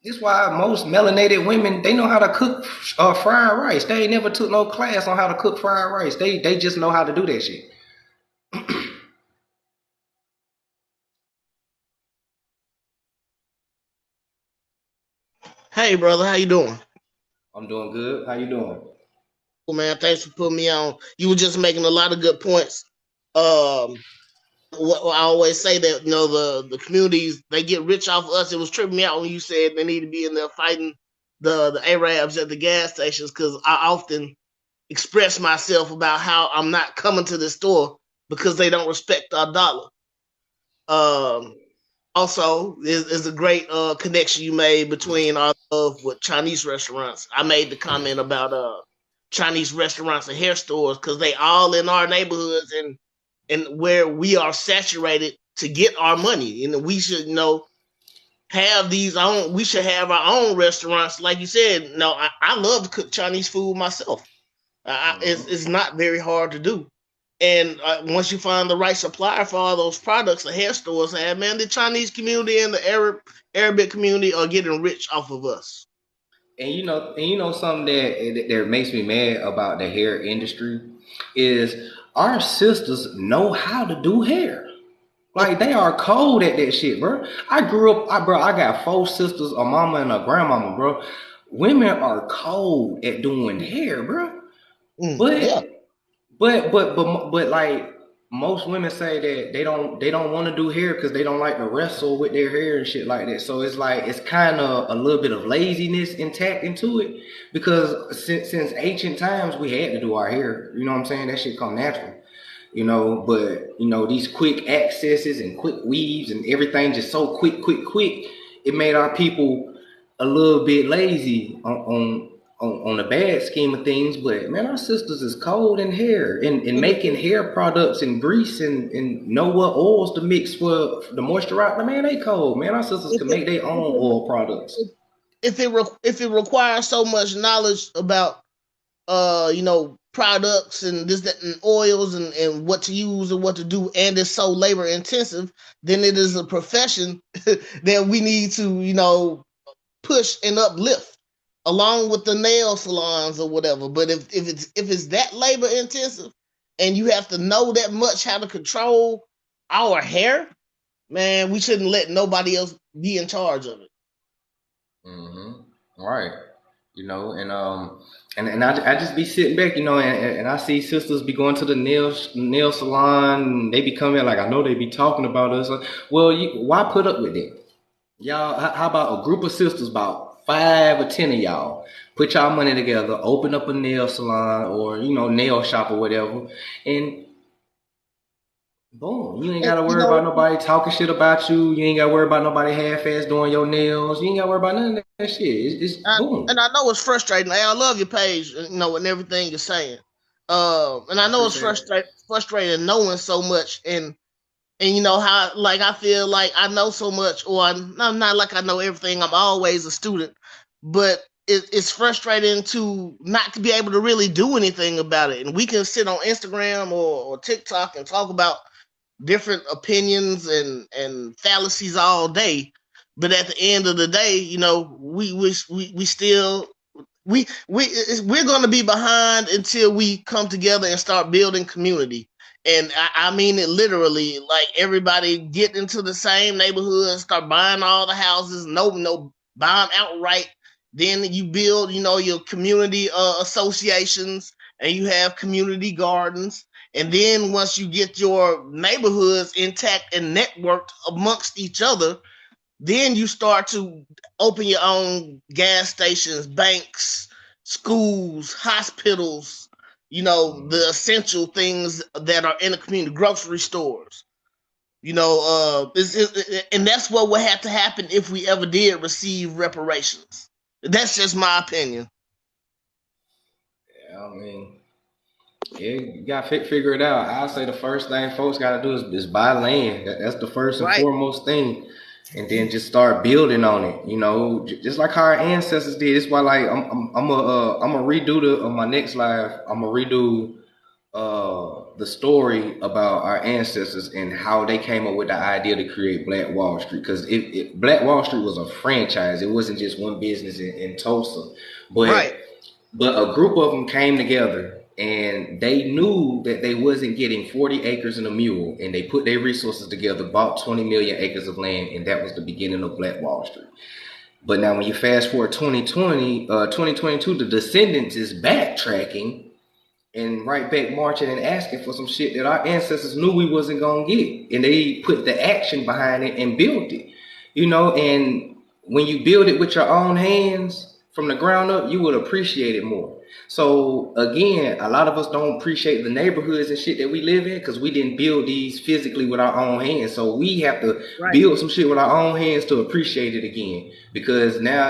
This why most melanated women they know how to cook fried rice. They ain't never took no class on how to cook fried rice. They just know how to do that shit. Hey, brother, how you doing? I'm doing good. How you doing? Cool, man. Thanks for putting me on. You were just making a lot of good points. Um, what I always say that the communities they get rich off of us. It was tripping me out when you said they need to be in there fighting the Arabs at the gas stations because I often express myself about how I'm not coming to the store because they don't respect our dollar. Um, Also, is a great connection you made between our love with Chinese restaurants. I made the comment about Chinese restaurants and hair stores because they all in our neighborhoods and where we are saturated to get our money. And we should have these own. We should have our own restaurants, like you said. No, I love to cook Chinese food myself. It's Mm-hmm. not very hard to do. And once you find the right supplier for all those products, the hair stores have, man, the Chinese community and the Arabic community are getting rich off of us. And you know something that makes me mad about the hair industry is our sisters know how to do hair. Like they are cold at that shit, bro. I grew up, I got four sisters, a mama and a grandmama, bro. Women are cold at doing hair, bro. Yeah. But but like most women say that they don't want to do hair because they don't like to wrestle with their hair and shit like that. So it's like it's kind of a little bit of laziness intact into it because since ancient times we had to do our hair. You know what I'm saying? That shit come natural. But these quick accesses and quick weaves and everything just so quick. It made our people a little bit lazy on the bad scheme of things. But man, our sisters is cold in hair and making hair products and grease and know what oils to mix for the moisturizer. Man, they cold. Man, our sisters If can it make their if own it oil products. if it requires so much knowledge about products and this that and oils and what to use and what to do, and it's so labor intensive, then it is a profession that we need to push and uplift along with the nail salons or whatever. But if it's that labor intensive and you have to know that much how to control our hair, man, we shouldn't let nobody else be in charge of it. Mm-hmm. Right. you know, and I just be sitting back, you know, and I see sisters be going to the nail salon, and they be coming like I know they be talking about us. Well, why put up with it? Y'all, how about a group of sisters, about 5 or 10 of y'all, put y'all money together, open up a nail salon or nail shop or whatever, and boom, you ain't And gotta you worry about know, nobody talking shit about you. You ain't gotta worry about nobody half-ass doing your nails. You ain't gotta worry about none of that shit. It's and boom. I know it's frustrating. I love your page, and everything you're saying. And I I know it's appreciate it. frustrating knowing so much, and you know how like I feel like I know so much, or I'm not like I know everything. I'm always a student, but it's frustrating to not to be able to really do anything about it. And we can sit on Instagram or TikTok and talk about different opinions and fallacies all day, but at the end of the day, we still we're going to be behind until we come together and start building community. And I mean it literally, like everybody get into the same neighborhood, start buying all the houses, no, buy them outright. Then you build, your community associations, and you have community gardens. And then once you get your neighborhoods intact and networked amongst each other, then you start to open your own gas stations, banks, schools, hospitals, the essential things that are in the community, grocery stores. And that's what would have to happen if we ever did receive reparations. That's just my opinion. Yeah, I mean, yeah, you gotta figure it out. I'll say the first thing folks gotta do is buy land. That's the first and Right. foremost thing, and then just start building on it. Just like how our ancestors did. It's why like I'm a redo the on my next live. I'm a redo the story about our ancestors and how they came up with the idea to create Black Wall Street. Because Black Wall Street was a franchise. It wasn't just one business in Tulsa, Right. but a group of them came together and they knew that they wasn't getting 40 acres and a mule, and they put their resources together, bought 20 million acres of land, and that was the beginning of Black Wall Street. But now when you fast forward 2022, the descendants is backtracking and right back marching and asking for some shit that our ancestors knew we wasn't gonna get, and they put the action behind it and built it. And when you build it with your own hands from the ground up, you would appreciate it more. So again, a lot of us don't appreciate the neighborhoods and shit that we live in because we didn't build these physically with our own hands. So we have to Right. build some shit with our own hands to appreciate it again. Because now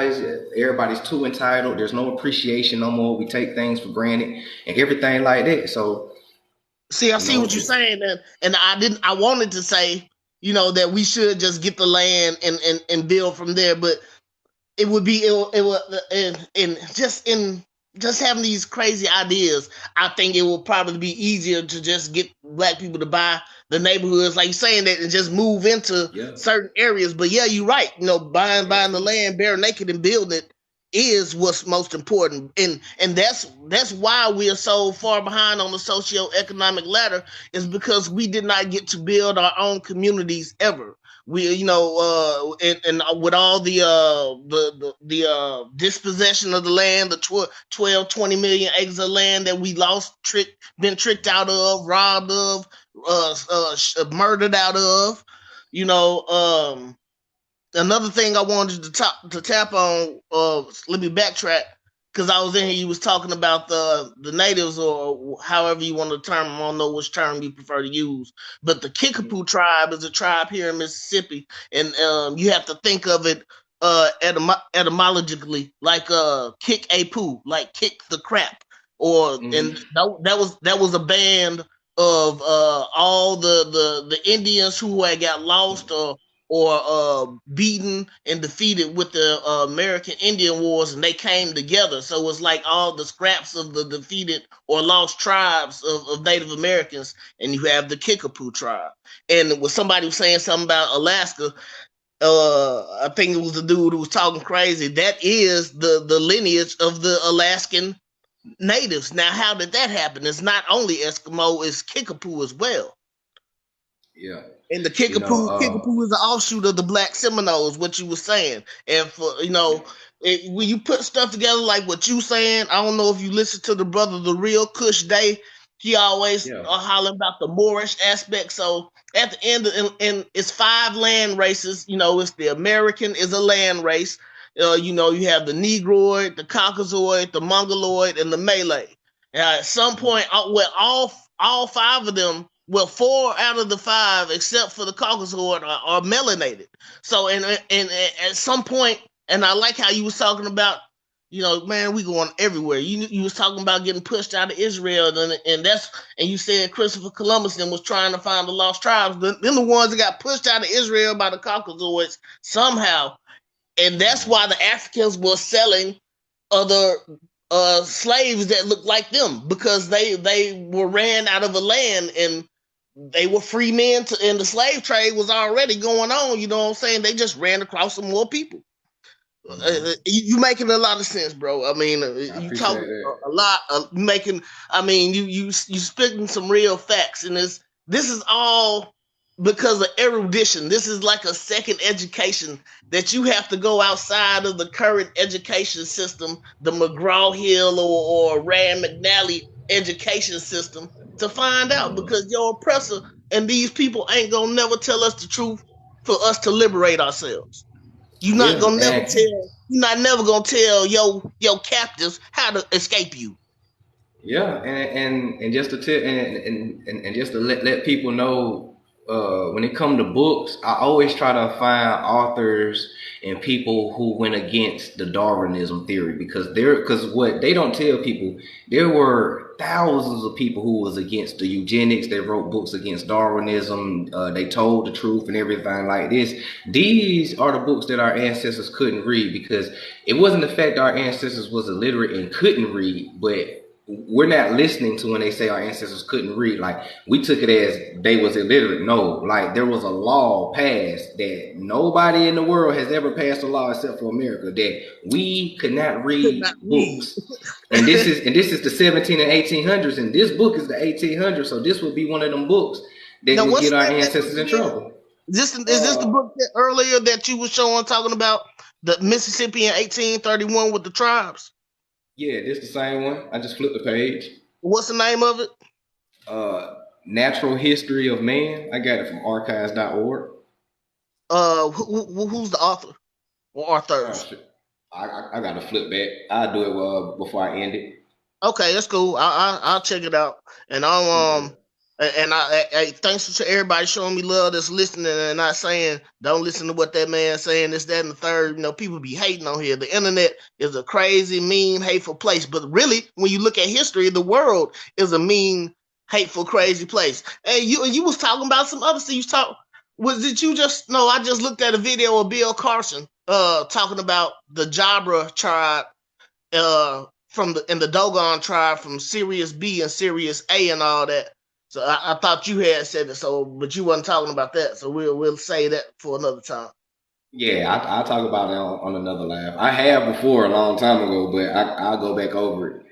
everybody's too entitled. There's no appreciation no more. We take things for granted and everything like that. So See, I you see know, what you're saying, and I wanted to say, that we should just get the land and build from there, but it would be it would and just having these crazy ideas. I think it will probably be easier to just get black people to buy the neighborhoods, like you're saying that, and just move into yeah, certain areas. But yeah, you're right. Buying the absolutely. land bare naked and building it is what's most important, and that's why we are so far behind on the socioeconomic ladder, is because we did not get to build our own communities ever. We and with all the dispossession of the land, the 12 20 million acres of land that we lost, been tricked out of, robbed of, murdered out of. you know um Another thing I wanted to tap on. Let me backtrack, because I was in here. You was talking about the natives, or however you want to term them. I don't know which term you prefer to use, but the Kickapoo tribe is a tribe here in Mississippi, and you have to think of it etymologically, like kick a poo, like kick the crap, and Mm-hmm. that was a band of all the Indians who had got lost or beaten and defeated with the American Indian Wars, and they came together. So it's like all the scraps of the defeated or lost tribes of Native Americans, and you have the Kickapoo tribe. And when somebody was saying something about Alaska, I think it was the dude who was talking crazy. That is the lineage of the Alaskan natives. Now, how did that happen? It's not only Eskimo, it's Kickapoo as well. Yeah. And the You know, Kickapoo is an offshoot of the Black Seminoles, what you were saying. And for when you put stuff together like what you saying, I don't know if you listen to the brother, the real Kush Day. He always yeah. hollering about the Moorish aspect. So at the end, and it's 5 land races. It's the American is a land race. You have the Negroid, the Caucasoid, the Mongoloid, and the Malay. At some point, all 5 of them, well, 4 out of the 5, except for the Caucasoid, are melanated. So, and at some point, and I like how you was talking about, man, we going everywhere. You was talking about getting pushed out of Israel, and you said Christopher Columbus was trying to find the lost tribes. Then the ones that got pushed out of Israel by the Caucasoids somehow, and that's why the Africans were selling other slaves that looked like them, because they were ran out of a land and they were free men, and the slave trade was already going on. You know what I'm saying? They just ran across some more people. You making a lot of sense, bro. I mean, I you appreciate talking that. a lot, making. I mean, you spitting some real facts, and this is all because of erudition. This is like a second education that you have to go outside of the current education system, the McGraw-Hill or Rand McNally education system, to find out, because your oppressor and these people ain't gonna never tell us the truth for us to liberate ourselves. You're not Yeah, gonna never and tell. You're not never gonna tell your captives how to escape you. yeah, and just to tell and just to let people know, when it come to books, I always try to find authors and people who went against the Darwinism theory, because what they don't tell people, there were thousands of people who was against the eugenics. They wrote books against Darwinism. They told the truth and everything like this. These are the books that our ancestors couldn't read, because it wasn't the fact our ancestors was illiterate and couldn't read, but we're not listening to when they say our ancestors couldn't read. Like, we took it as they was illiterate. No, like, there was a law passed that nobody in the world has ever passed a law except for America, that we could not Could not read read. books. And this is the 17 and 1800s, and this book is the 1800s. So this would be one of them books that Now, would what's get the our name of that book ancestors in again? trouble. Is this the Uh, book that earlier that you were showing, talking about the Mississippi in 1831 with the tribes? yeah, this the same one. I just flipped the page. What's the name of it? Uh, Natural History of Man. I got it from archives.org. Who's the author or Oh authors? shit. I gotta flip back. I'll do it before I end it. Okay, that's cool. I'll check it out, and Okay. thanks to everybody showing me love that's listening and not saying don't listen to what that man's saying, this, that, and the third. People be hating on here. The internet is a crazy, mean, hateful place, but really, when you look at history, the world is a mean, hateful, crazy place. Hey, you was talking about some other stuff. Was it you just? No, I just looked at a video of Bill Carson talking about the Jabra tribe, from the Dogon tribe, from Sirius B and Sirius A and all that. So I thought you had said it, but you wasn't talking about that. So we'll say that for another time. Yeah, I'll talk about it on another live. I have before a long time ago, but I'll go back over it.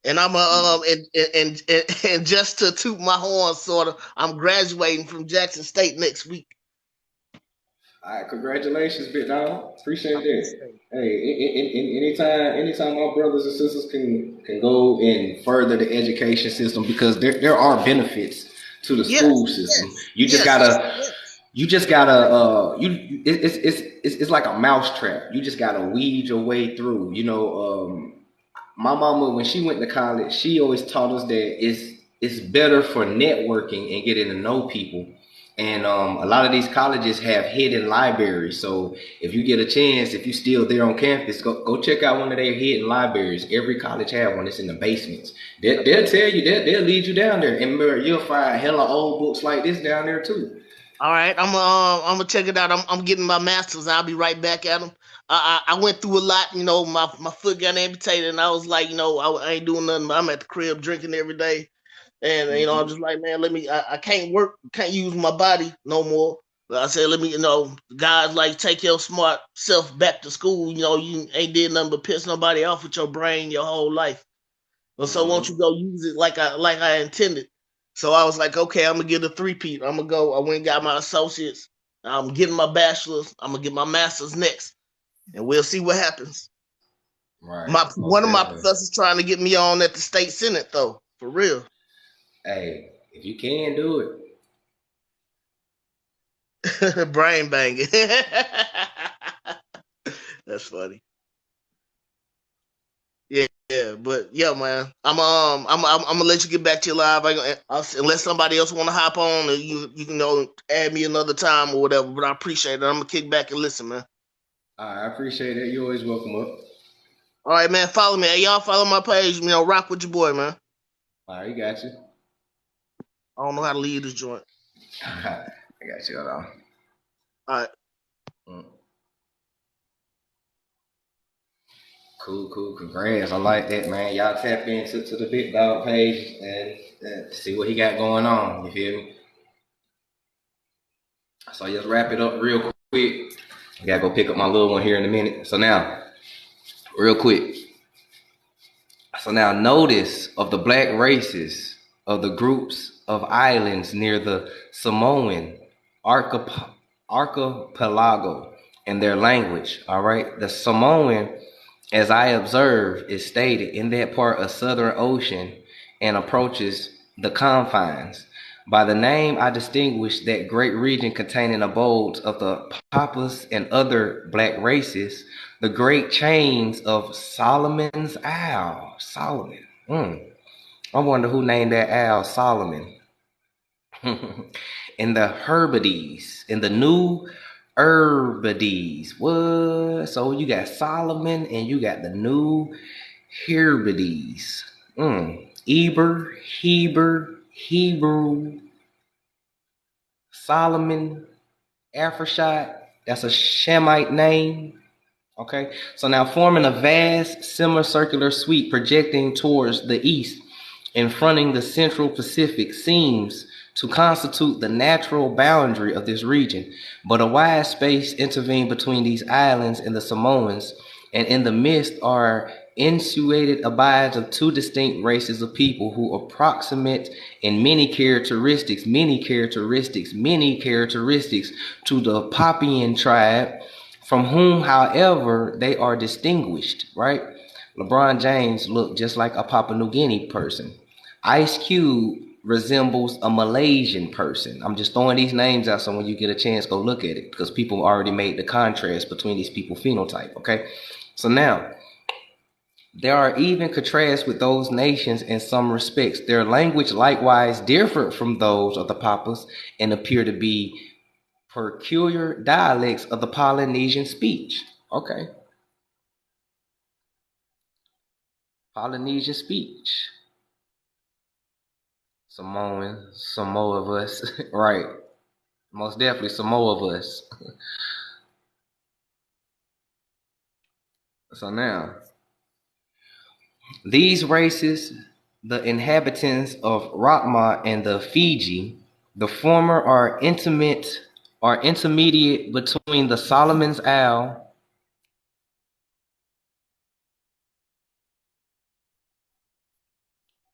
And I'm and just to toot my horn, sort of, I'm graduating from Jackson State next week. All right, congratulations, big dog. I Appreciate that. appreciate it. Hey, anytime my brothers and sisters can go and further the education system, because there are benefits to the Yes, school system. yes, You just yes, gotta yes. you just gotta it's like a mouse trap. You just gotta weed your way through. My mama, when she went to college, she always taught us that it's better for networking and getting to know people. And a lot of these colleges have hidden libraries. So if you get a chance, if you're still there on campus, go check out one of their hidden libraries. Every college have one. It's in the basements. They'll tell you, they'll lead you down there, and you'll find hella old books like this down there too. All right, I'm gonna check it out. I'm getting my masters. I'll be right back at them. I went through a lot. My foot got amputated, and I was like, I ain't doing nothing. I'm at the crib drinking every day, and I'm Hmm. just like, man, let me. I can't work, can't use my body no more. But I said, let me. Guys, like, take your smart self back to school. You ain't did nothing but piss nobody off with your brain your whole life. But so won't you Hmm. go use it like I intended? So I was like, okay, I'm gonna get a three-peat. I'm gonna go. I went and got my associates. I'm getting my bachelor's. I'm gonna get my master's next, and we'll see what happens. Right, My most one of my definitely. professors trying to get me on at the state senate though, for real. Hey, if you can do it, Brain banging. That's funny. Yeah, yeah, but yeah, man. I'm gonna let you get back to your live. Unless somebody else want to hop on, and you can add me another time or whatever. But I appreciate it. I'm gonna kick back and listen, man. I appreciate it. You're always welcome up. All right, man. Follow me. Hey, y'all follow my page. Rock with your boy, man. All right, you got you. I don't know how to lead this joint. I got you. Hold on. All right. Mm. Cool, cool. Congrats. I like that, man. Y'all tap into the Big Dog page and see what he got going on. You feel me? So just wrap it up real quick. I gotta go pick up my little one here in a minute. So now, real quick. So now notice of the black races of the groups of islands near the Samoan archipelago and their language. All right. The Samoan, as I observe, is stated in that part of Southern Ocean and approaches the confines. By the name, I distinguish that great region containing abodes of the Papuas and other black races, the great chains of Solomon's Isle. Solomon. I wonder who named that owl Solomon. In the Hebrides, in the New Hebrides. What? So you got Solomon and you got the New Hebrides. Hebrew, Solomon, Aphrashite. That's a Shemite name. Okay, so now forming a vast semicircular sweep projecting towards the east and fronting the central Pacific seems to constitute the natural boundary of this region, but a wide space intervened between these islands and the Samoans, and in the midst are insulated abides of two distinct races of people who approximate in many characteristics to the Papian tribe, from whom, however, they are distinguished, right? LeBron James looked just like a Papua New Guinea person. Ice Cube resembles a Malaysian person. I'm just throwing these names out so when you get a chance, go look at it because people already made the contrast between these people phenotype, okay? So now, there are even contrasts with those nations in some respects. Their language likewise different from those of the Papuas and appear to be peculiar dialects of the Polynesian speech. Okay. Polynesian speech. Samoan, some more of us. Right. Most definitely some more of us. So now, these races, the inhabitants of Ratma and the Fiji, the former are intermediate between the Solomon's Isle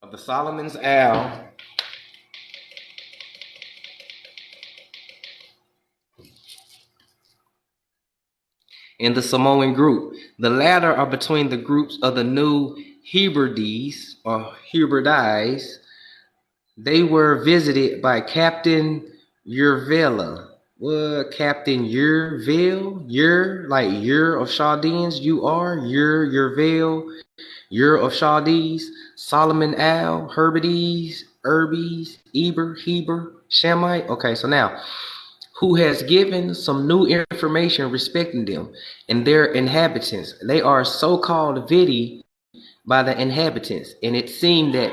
of the Solomon's Isle in the Samoan group. The latter are between the groups of the New Hebrides or Hebrides. They were visited by Captain Urvela. What, Captain Urville? Like Ur of Chaldeans? Urville, Ur of Chaldees, Solomon Al, Herbes, Heber, Shamite. Okay, so now, who has given some new information respecting them and their inhabitants. They are so-called Vidi by the inhabitants, and it seemed that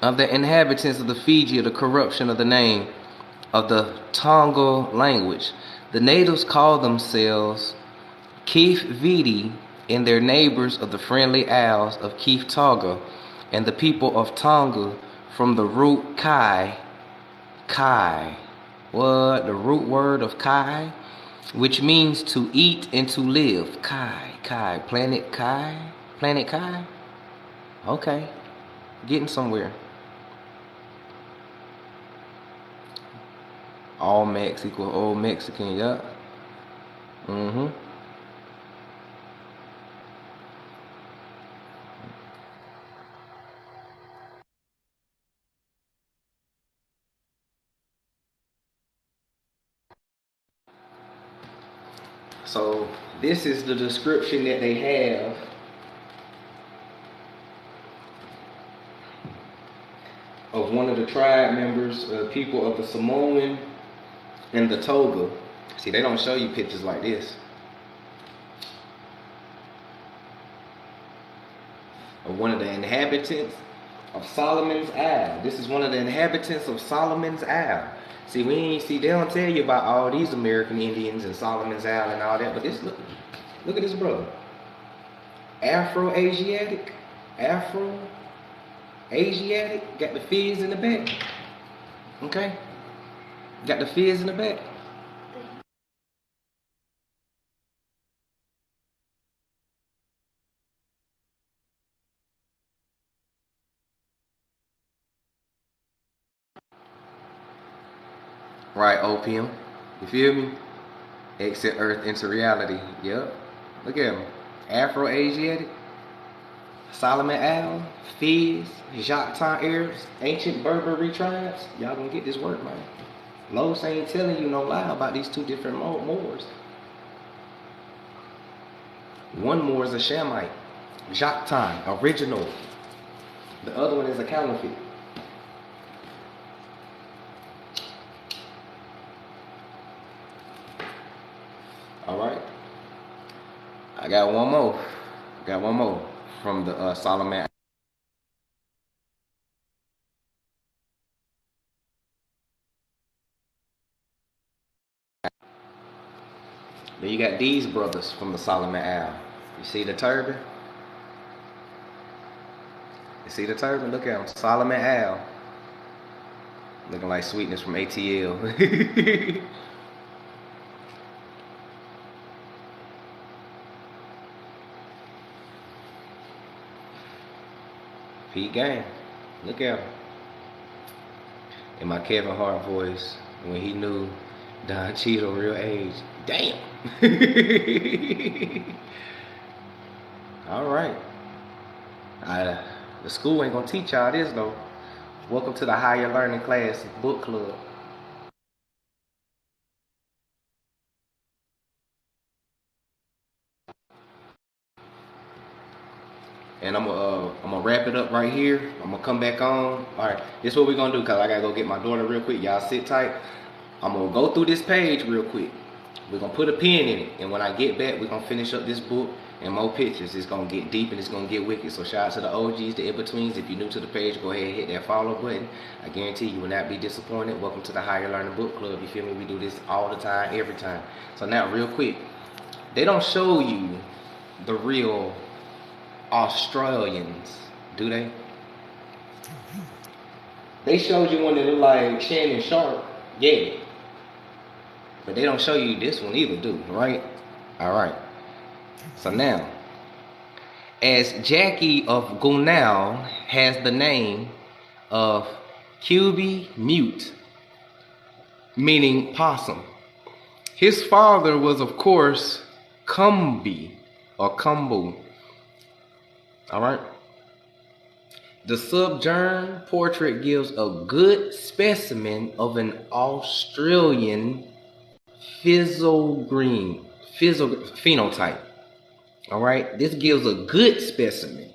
of the inhabitants of the Fiji of the corruption of the name of the Tonga language. The natives call themselves Keith Viti and their neighbors of the friendly Isles of Keith Tonga, and the people of Tonga from the root Kai. What? The root word of Kai, which means to eat and to live. Kai. Planet Kai? Okay. Getting somewhere. All Mex equal old Mexican, yup. So this is the description that they have of one of the tribe members, people of the Samoan and the Toga. See, they don't show you pictures like this. Of one of the inhabitants of Solomon's Isle. This is one of the inhabitants of Solomon's Isle. See, they don't tell you about all these American Indians and Solomon's Isle and all that, but this, look at this brother. Afro-Asiatic, got the fizz in the back. Okay? Got the fizz in the back. Right, opium. You feel me? Exit Earth into reality. Yep. Look at him. Afro-Asiatic, Solomon Isle, Fizz, Jacques Arabs, ancient Berberi tribes. Y'all gonna get this work, man. Los ain't telling you no lie about these two different Moors. One Moor is a Shamite, Jacques original. The other one is a counterfeit. All right. I got one more from the Solomon. Then you got these brothers from the Solomon Isle. You see the turban? Look at them. Solomon Isle. Looking like Sweetness from ATL. Pete Gang. Look at him. In my Kevin Hart voice, when he knew Don Cheadle real age. Damn. All right. The school ain't gonna teach y'all this though. Welcome to the Higher Learning Class Book Club. And I'm gonna wrap it up right here. I'm gonna come back on. All right, this is what we're gonna do, cause I gotta go get my daughter real quick. Y'all sit tight. I'm gonna go through this page real quick. We're gonna put a pin in it, and when I get back, we're gonna finish up this book and more pictures. It's gonna get deep and it's gonna get wicked. So shout out to the OGs, the in-betweens. If you're new to the page, go ahead and hit that follow button. I guarantee you will not be disappointed. Welcome to the Higher Learning Book Club. You feel me? We do this all the time, every time. So now, real quick, they don't show you the real Australians, do they? They showed you one that looked like Shannon Sharp, yeah. But they don't show you this one either, do right? All right. So now, as Jackie of Gunal has the name of QB Mute, meaning possum. His father was, of course, Kumbi or Kumbu. All right. The subgerm portrait gives a good specimen of an Australian phenotype. All right. This gives a good specimen.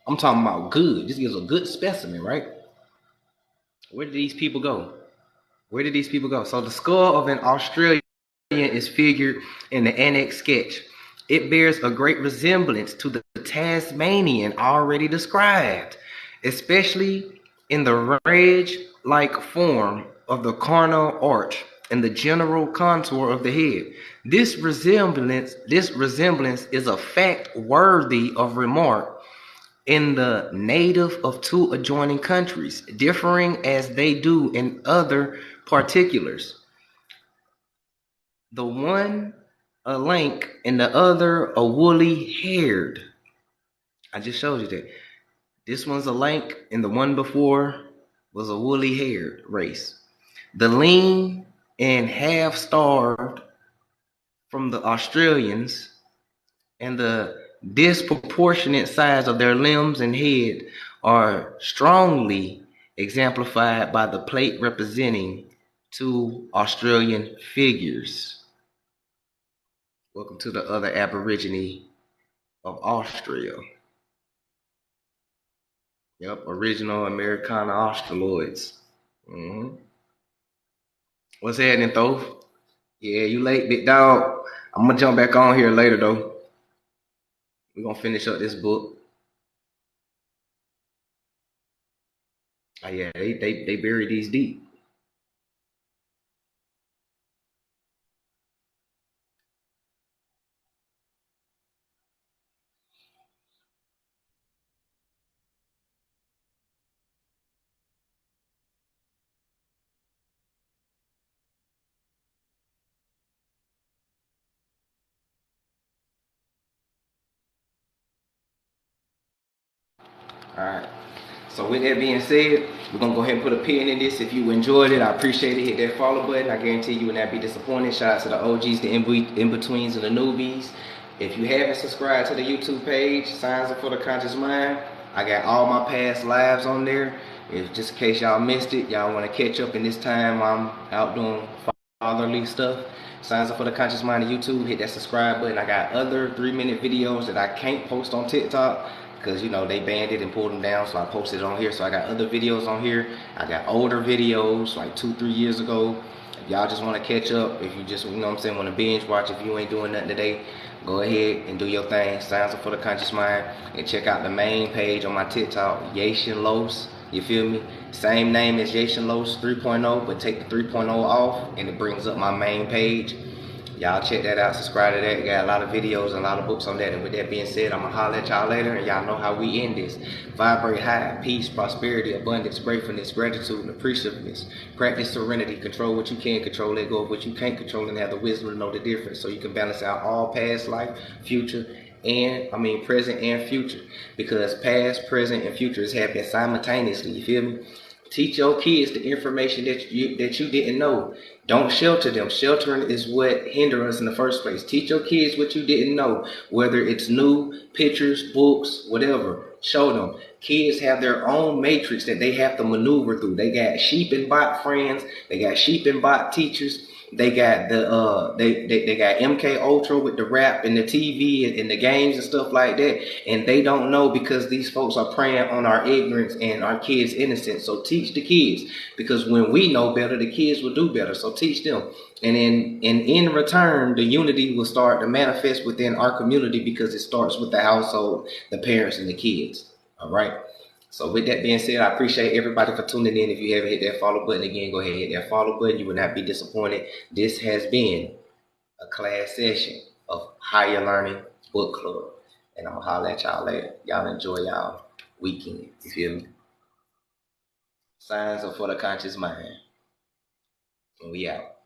I'm talking about good. This gives a good specimen, right? Where did these people go? So the skull of an Australian is figured in the annex sketch. It bears a great resemblance to the Tasmanian already described, especially in the rage-like form of the carnal arch and the general contour of the head. This resemblance is a fact worthy of remark in the native of two adjoining countries, differing as they do in other particulars. The one a lank and the other a woolly haired. I just showed you that. This one's a lank and the one before was a woolly haired race. The lean and half starved from the Australians and the disproportionate size of their limbs and head are strongly exemplified by the plate representing two Australian figures. Welcome to the other Aborigine of Australia. Yep, original Americana Australoids. What's happening, Thoth? Yeah, you late, big dog. I'm gonna jump back on here later, though. We're gonna finish up this book. Oh, yeah, they bury these deep. All right. So with that being said, we're gonna go ahead and put a pin in this. If you enjoyed it, I appreciate it. Hit that follow button. I guarantee you will not be disappointed. Shout out to the OGs, the in-betweens, and the newbies. If you haven't subscribed to the YouTube page, Signs for the Conscious Mind, I got all my past lives on there. If just in case y'all missed it, y'all want to catch up in this time I'm out doing fatherly stuff. Signs for the Conscious Mind on YouTube. Hit that subscribe button. I got other 3-minute videos that I can't post on TikTok because you know they banned it and pulled them down, so I posted it on here. So I got other videos on here. I got older videos like 2-3 years ago. If y'all just want to catch up, if you just, you know what I'm saying, want to binge watch, if you ain't doing nothing today, go ahead and do your thing. Signs for the Conscious Mind, and check out the main page on my TikTok, Yation Los. You feel me? Same name as Yation Los 3.0, but take the 3.0 off and it brings up my main page. Y'all check that out, subscribe to that. Got a lot of videos and a lot of books on that. And with that being said, I'm gonna holler at y'all later, and y'all know how we end this. Vibrate high, peace, prosperity, abundance, gratefulness, gratitude, and appreciativeness. Practice serenity, control what you can control, let go of what you can't control, and have the wisdom to know the difference so you can balance out all past life, future, present and future. Because past, present, and future is happening simultaneously, you feel me? Teach your kids the information that you didn't know. Don't shelter them. Sheltering is what hinders us in the first place. Teach your kids what you didn't know, whether it's new pictures, books, whatever. Show them. Kids have their own matrix that they have to maneuver through. They got sheep and bot friends. They got sheep and bot teachers. They got the they got MK Ultra with the rap and the TV and the games and stuff like that, and they don't know because these folks are preying on our ignorance and our kids' innocence. So teach the kids, because when we know better, the kids will do better. So teach them, and in return, the unity will start to manifest within our community because it starts with the household, the parents, and the kids. All right. So with that being said, I appreciate everybody for tuning in. If you haven't hit that follow button, again, go ahead and hit that follow button. You will not be disappointed. This has been a class session of Higher Learning Book Club. And I'm going to holler at y'all later. Y'all enjoy y'all weekend. You feel me? Signs are for the conscious mind. And we out.